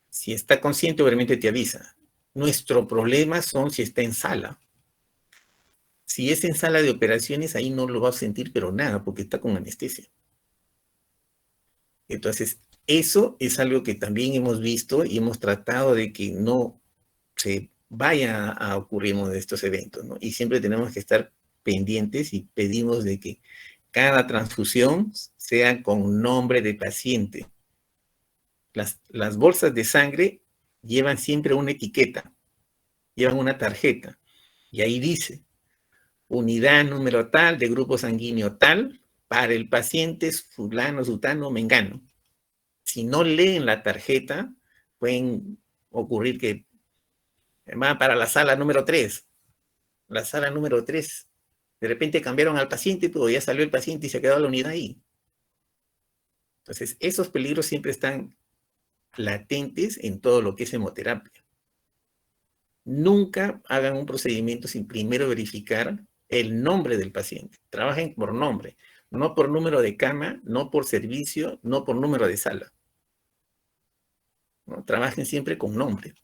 Si está consciente, obviamente te avisa. Nuestro problema son si está en sala. Si es en sala de operaciones, ahí no lo va a sentir, pero nada, porque está con anestesia. Entonces, eso es algo que también hemos visto y hemos tratado de que no se vaya a ocurrir uno de estos eventos, ¿no? Y siempre tenemos que estar pendientes y pedimos de que cada transfusión sea con nombre de paciente. Las bolsas de sangre llevan siempre una etiqueta, llevan una tarjeta, y ahí dice, unidad número tal de grupo sanguíneo tal, para el paciente fulano, sutano, mengano. Si no leen la tarjeta, pueden ocurrir que va para la sala número 3. La sala número 3. De repente cambiaron al paciente, pero ya salió el paciente y se quedó la unidad ahí. Entonces, esos peligros siempre están latentes en todo lo que es hemoterapia. Nunca hagan un procedimiento sin primero verificar el nombre del paciente. Trabajen por nombre, no por número de cama, no por servicio, no por número de sala. ¿no? Trabajen siempre con nombre.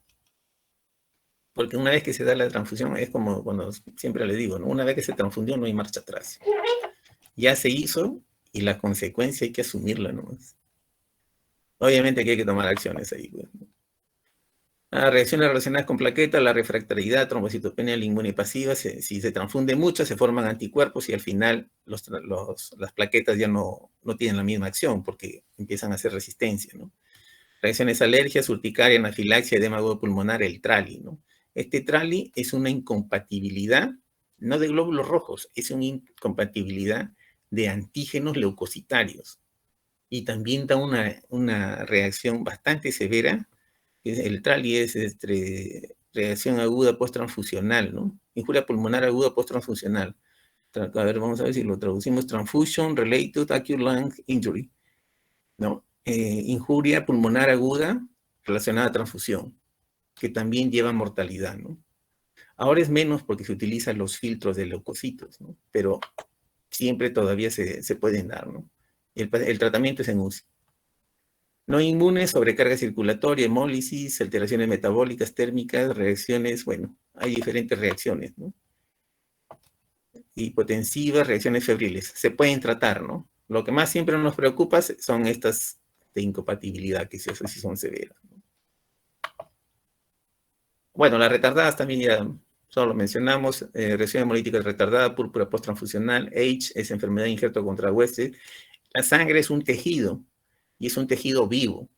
Porque una vez que se da la transfusión, es como cuando siempre les digo, ¿no? Una vez que se transfundió no hay marcha atrás. Ya se hizo y la consecuencia hay que asumirla nomás. Obviamente que hay que tomar acciones ahí. Pues, ¿no? Reacciones relacionadas con plaquetas, la refractariedad, trombocitopenia inmune pasiva, si se transfunde mucho, se forman anticuerpos y al final las plaquetas ya no tienen la misma acción porque empiezan a hacer resistencia, ¿no? Reacciones alergias, urticaria, anafilaxia, edema agudo pulmonar, el TRALI, ¿no? Este TRALI es una incompatibilidad, no de glóbulos rojos, es una incompatibilidad de antígenos leucocitarios. Y también da una reacción bastante severa. El TRALI es reacción aguda post-transfusional, ¿no? Injuria pulmonar aguda post-transfusional. A ver, vamos a ver si lo traducimos. Transfusion Related Acute Lung Injury, ¿no? Injuria pulmonar aguda relacionada a transfusión, que también lleva mortalidad, ¿no? Ahora es menos porque se utilizan los filtros de leucocitos, ¿no? Pero siempre todavía se pueden dar, ¿no? El tratamiento es en UCI. No inmunes, sobrecarga circulatoria, hemólisis, alteraciones metabólicas, térmicas, reacciones, bueno, hay diferentes reacciones, ¿no? Hipotensivas, reacciones febriles. Se pueden tratar, ¿no? Lo que más siempre nos preocupa son estas de incompatibilidad, que si son severas, ¿no? Bueno, las retardadas también ya solo mencionamos. Reacción hemolítica retardada, púrpura posttransfusional, H es enfermedad de injerto contra huesos. La sangre es un tejido y es un tejido vivo.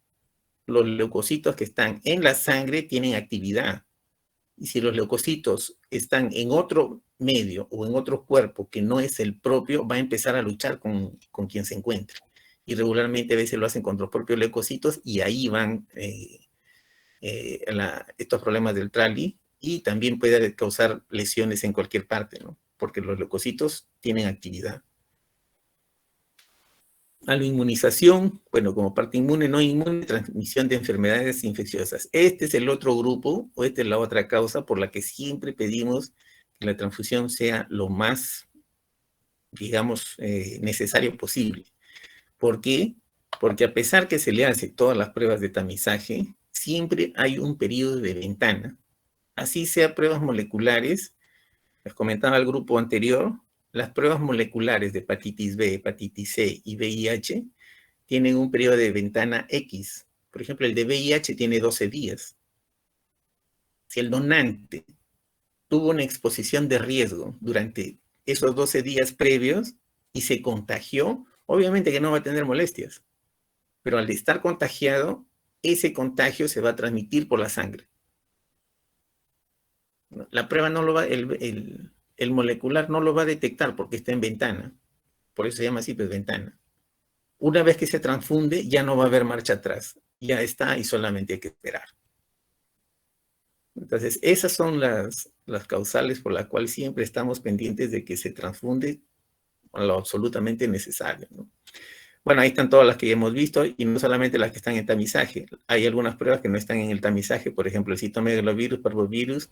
Los leucocitos que están en la sangre tienen actividad. Y si los leucocitos están en otro medio o en otro cuerpo que no es el propio, va a empezar a luchar con quien se encuentre. Y regularmente a veces lo hacen contra los propios leucocitos y ahí van estos problemas del TRALI y también puede causar lesiones en cualquier parte, ¿no? Porque los leucocitos tienen actividad. A la inmunización, bueno, como parte inmune, no inmune, transmisión de enfermedades infecciosas. Este es el otro grupo, o esta es la otra causa por la que siempre pedimos que la transfusión sea lo más, digamos, necesario posible. ¿Por qué? Porque a pesar que se le hace todas las pruebas de tamizaje, siempre hay un periodo de ventana. Así sea pruebas moleculares, les comentaba al grupo anterior, las pruebas moleculares de hepatitis B, hepatitis C y VIH tienen un periodo de ventana X. Por ejemplo, el de VIH tiene 12 días. Si el donante tuvo una exposición de riesgo durante esos 12 días previos y se contagió, obviamente que no va a tener molestias. Pero al estar contagiado, ese contagio se va a transmitir por la sangre. La prueba no lo va, el molecular no lo va a detectar porque está en ventana. Por eso se llama así, pues ventana. Una vez que se transfunde, ya no va a haber marcha atrás. Ya está y solamente hay que esperar. Entonces, esas son las causales por las cuales siempre estamos pendientes de que se transfunde lo absolutamente necesario, ¿no? Bueno, ahí están todas las que ya hemos visto y no solamente las que están en tamizaje. Hay algunas pruebas que no están en el tamizaje, por ejemplo, el citomegalovirus, parvovirus,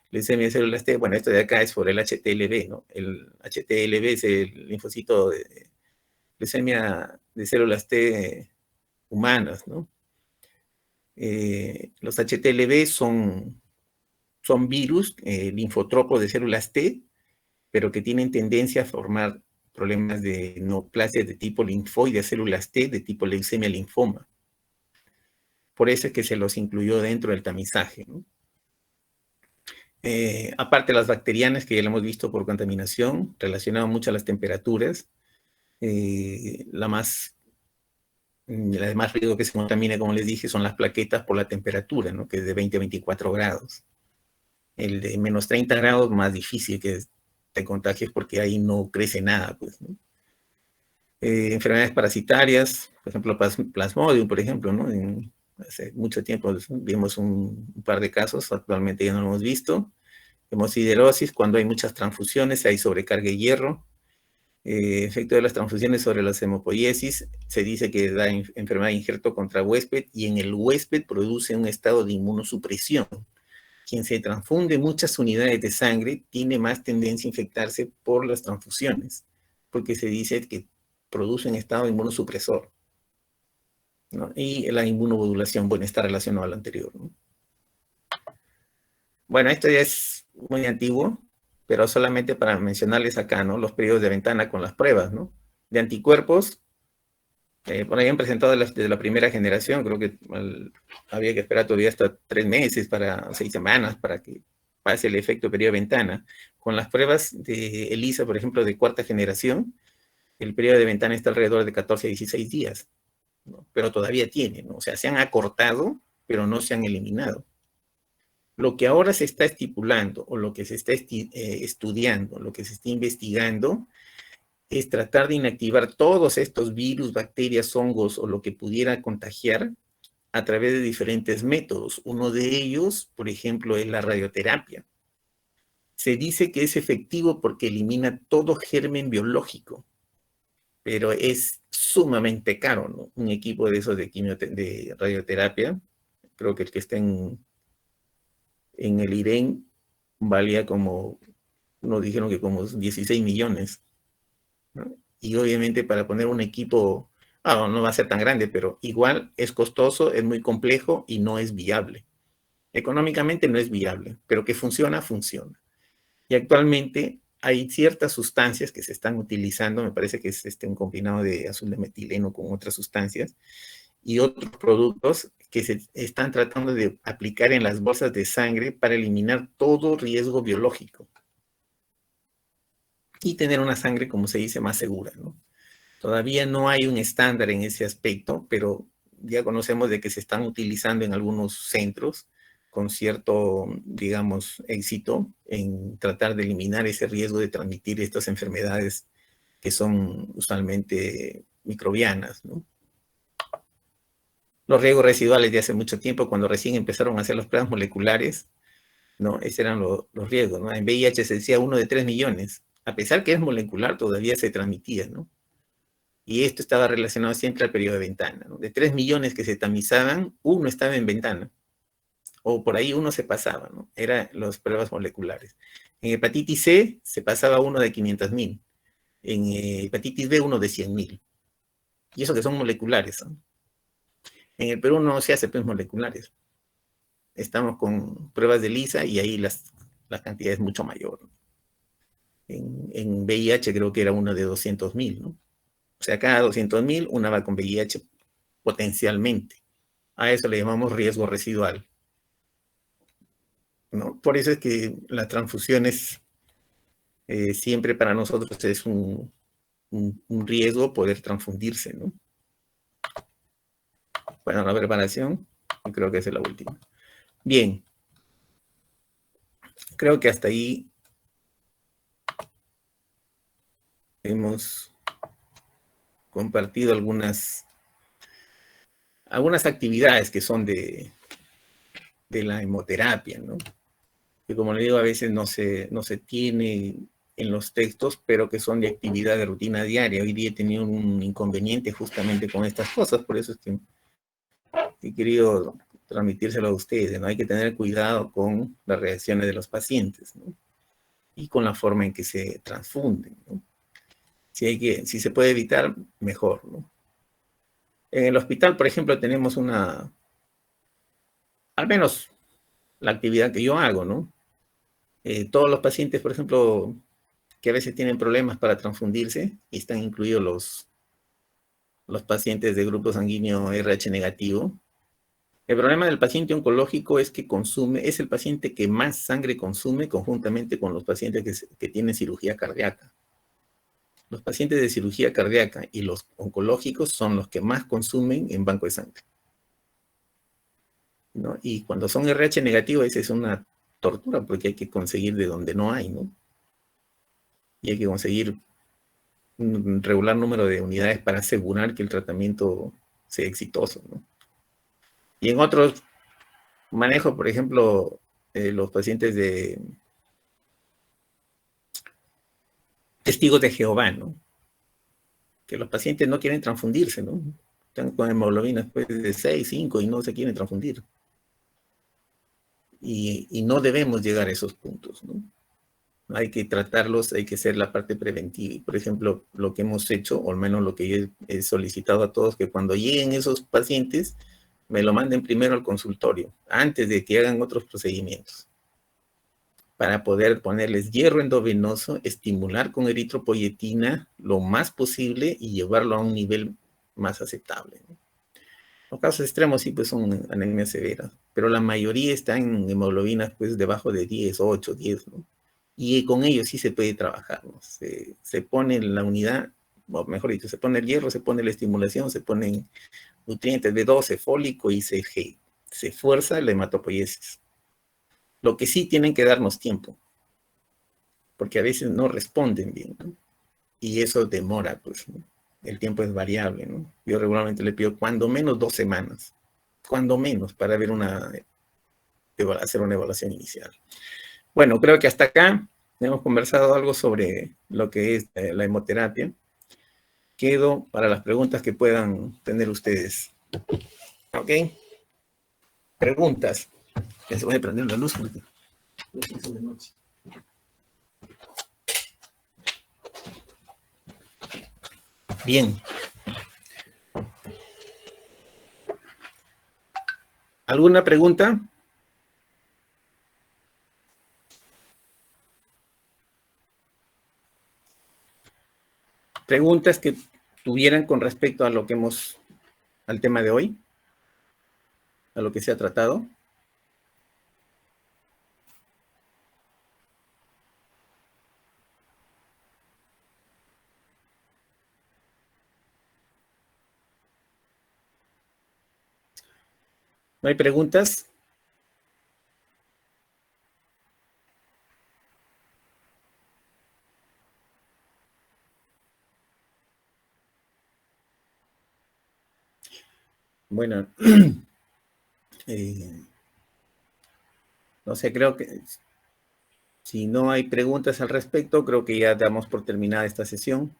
leucemia de células T. Bueno, esto de acá es por el HTLV, ¿no? El HTLV es el linfocito de leucemia de células T humanas, ¿no? Los HTLV son virus linfotropos de células T, pero que tienen tendencia a formar problemas de neoplasias de tipo linfoide, células T de tipo leucemia linfoma. Por eso es que se los incluyó dentro del tamizaje, ¿no? Aparte las bacterianas que ya lo hemos visto por contaminación, relacionado mucho a las temperaturas, la de más riesgo que se contamina, como les dije, son las plaquetas por la temperatura, ¿no? Que es de 20 a 24 grados. El de menos 30 grados más difícil que te contagies porque ahí no crece nada, pues, ¿no? Enfermedades parasitarias, por ejemplo, Plasmodium, por ejemplo, ¿no? Hace mucho tiempo vimos un par de casos, actualmente ya no lo hemos visto. Hemosiderosis, cuando hay muchas transfusiones, hay sobrecarga de hierro. Efecto de las transfusiones sobre las hemopoiesis, se dice que da enfermedad de injerto contra huésped y en el huésped produce un estado de inmunosupresión. Quien se transfunde muchas unidades de sangre tiene más tendencia a infectarse por las transfusiones, porque se dice que produce un estado inmunosupresor. ¿no? Y la inmunomodulación, bueno, está relacionado a lo anterior, ¿no? Bueno, esto ya es muy antiguo, pero solamente para mencionarles acá, ¿no? Los periodos de ventana con las pruebas, ¿no? De anticuerpos, por ahí han presentado desde la primera generación, creo que había que esperar todavía hasta 3 meses, 6 semanas, para que pase el efecto periodo de ventana. Con las pruebas de ELISA, por ejemplo, de cuarta generación, el periodo de ventana está alrededor de 14 a 16 días, ¿no? Pero todavía tiene, ¿no? O sea, se han acortado, pero no se han eliminado. Lo que ahora se está estipulando o lo que se está estudiando, lo que se está investigando, es tratar de inactivar todos estos virus, bacterias, hongos o lo que pudiera contagiar a través de diferentes métodos. Uno de ellos, por ejemplo, es la radioterapia. Se dice que es efectivo porque elimina todo germen biológico, pero es sumamente caro, ¿no? Un equipo de esos de radioterapia, creo que el que está en el IREN valía como, nos dijeron que como 16 millones, ¿no? Y obviamente para poner un equipo, no va a ser tan grande, pero igual es costoso, es muy complejo y no es viable. Económicamente no es viable, pero que funciona, funciona. Y actualmente hay ciertas sustancias que se están utilizando, me parece que es un combinado de azul de metileno con otras sustancias, y otros productos que se están tratando de aplicar en las bolsas de sangre para eliminar todo riesgo biológico y tener una sangre, como se dice, más segura, ¿no? Todavía no hay un estándar en ese aspecto, pero ya conocemos de que se están utilizando en algunos centros con cierto, digamos, éxito en tratar de eliminar ese riesgo de transmitir estas enfermedades que son usualmente microbianas, ¿no? Los riesgos residuales de hace mucho tiempo, cuando recién empezaron a hacer las pruebas moleculares, ¿no? Esos eran los riesgos, ¿no? En VIH se decía 1 de 3 millones. A pesar que es molecular, todavía se transmitía, ¿no? Y esto estaba relacionado siempre al periodo de ventana, ¿no? De 3 millones que se tamizaban, 1 estaba en ventana. O por ahí 1 se pasaba, ¿no? Eran las pruebas moleculares. En hepatitis C se pasaba 1 de 500.000. En hepatitis B 1 de 100.000. Y eso que son moleculares, ¿no? En el Perú no se hace pruebas moleculares. Estamos con pruebas de ELISA y ahí la cantidad es mucho mayor, ¿no? En VIH creo que era 1 de 200.000, ¿no? O sea, cada 200.000, una va con VIH potencialmente. A eso le llamamos riesgo residual, ¿no? Por eso es que las transfusiones siempre para nosotros es un riesgo poder transfundirse, ¿no? Bueno, la preparación, creo que esa es la última. Bien, creo que hasta ahí hemos compartido algunas actividades que son de la hemoterapia, ¿no? Que como le digo, a veces no se tiene en los textos, pero que son de actividad de rutina diaria. Hoy día he tenido un inconveniente justamente con estas cosas, por eso es que he querido transmitírselo a ustedes, ¿no? Hay que tener cuidado con las reacciones de los pacientes, ¿no? Y con la forma en que se transfunden, ¿no? Si se puede evitar, mejor, ¿no? En el hospital, por ejemplo, tenemos al menos la actividad que yo hago, ¿no? Todos los pacientes, por ejemplo, que a veces tienen problemas para transfundirse, y están incluidos los pacientes de grupo sanguíneo RH negativo. El problema del paciente oncológico es que es el paciente que más sangre consume conjuntamente con los pacientes que tienen cirugía cardíaca. Los pacientes de cirugía cardíaca y los oncológicos son los que más consumen en banco de sangre, ¿no? Y cuando son RH negativos, esa es una tortura porque hay que conseguir de donde no hay, ¿no? Y hay que conseguir un regular número de unidades para asegurar que el tratamiento sea exitoso, ¿no? Y en otros manejos, por ejemplo, los pacientes de testigos de Jehová, ¿no? Que los pacientes no quieren transfundirse, ¿no? Están con hemoglobinas después de 6, 5 y no se quieren transfundir. Y no debemos llegar a esos puntos, ¿no? Hay que tratarlos, hay que hacer la parte preventiva. Y, por ejemplo, lo que hemos hecho, o al menos lo que yo he solicitado a todos, que cuando lleguen esos pacientes, me lo manden primero al consultorio, antes de que hagan otros procedimientos, para poder ponerles hierro endovenoso, estimular con eritropoyetina lo más posible y llevarlo a un nivel más aceptable, ¿no? Los casos extremos sí pues son anemia severa, pero la mayoría están en hemoglobinas pues debajo de 10, 8, 10, ¿no? Y con ellos sí se puede trabajar, ¿no? Se pone la unidad, o mejor dicho, se pone el hierro, se pone la estimulación, se ponen nutrientes B12, fólico y se fuerza la hematopoiesis. Lo que sí tienen que darnos tiempo, porque a veces no responden bien, ¿no? Y eso demora, pues, ¿no? El tiempo es variable, ¿no? Yo regularmente le pido cuando menos 2 semanas, cuando menos, para ver hacer una evaluación inicial. Bueno, creo que hasta acá hemos conversado algo sobre lo que es la hemoterapia. Quedo para las preguntas que puedan tener ustedes. ¿Ok? Preguntas. Les voy a prender la luz porque es de noche. Bien. ¿Alguna pregunta? Preguntas que tuvieran con respecto a lo que al tema de hoy, a lo que se ha tratado. ¿No hay preguntas? Bueno, no sé, creo que si no hay preguntas al respecto, creo que ya damos por terminada esta sesión.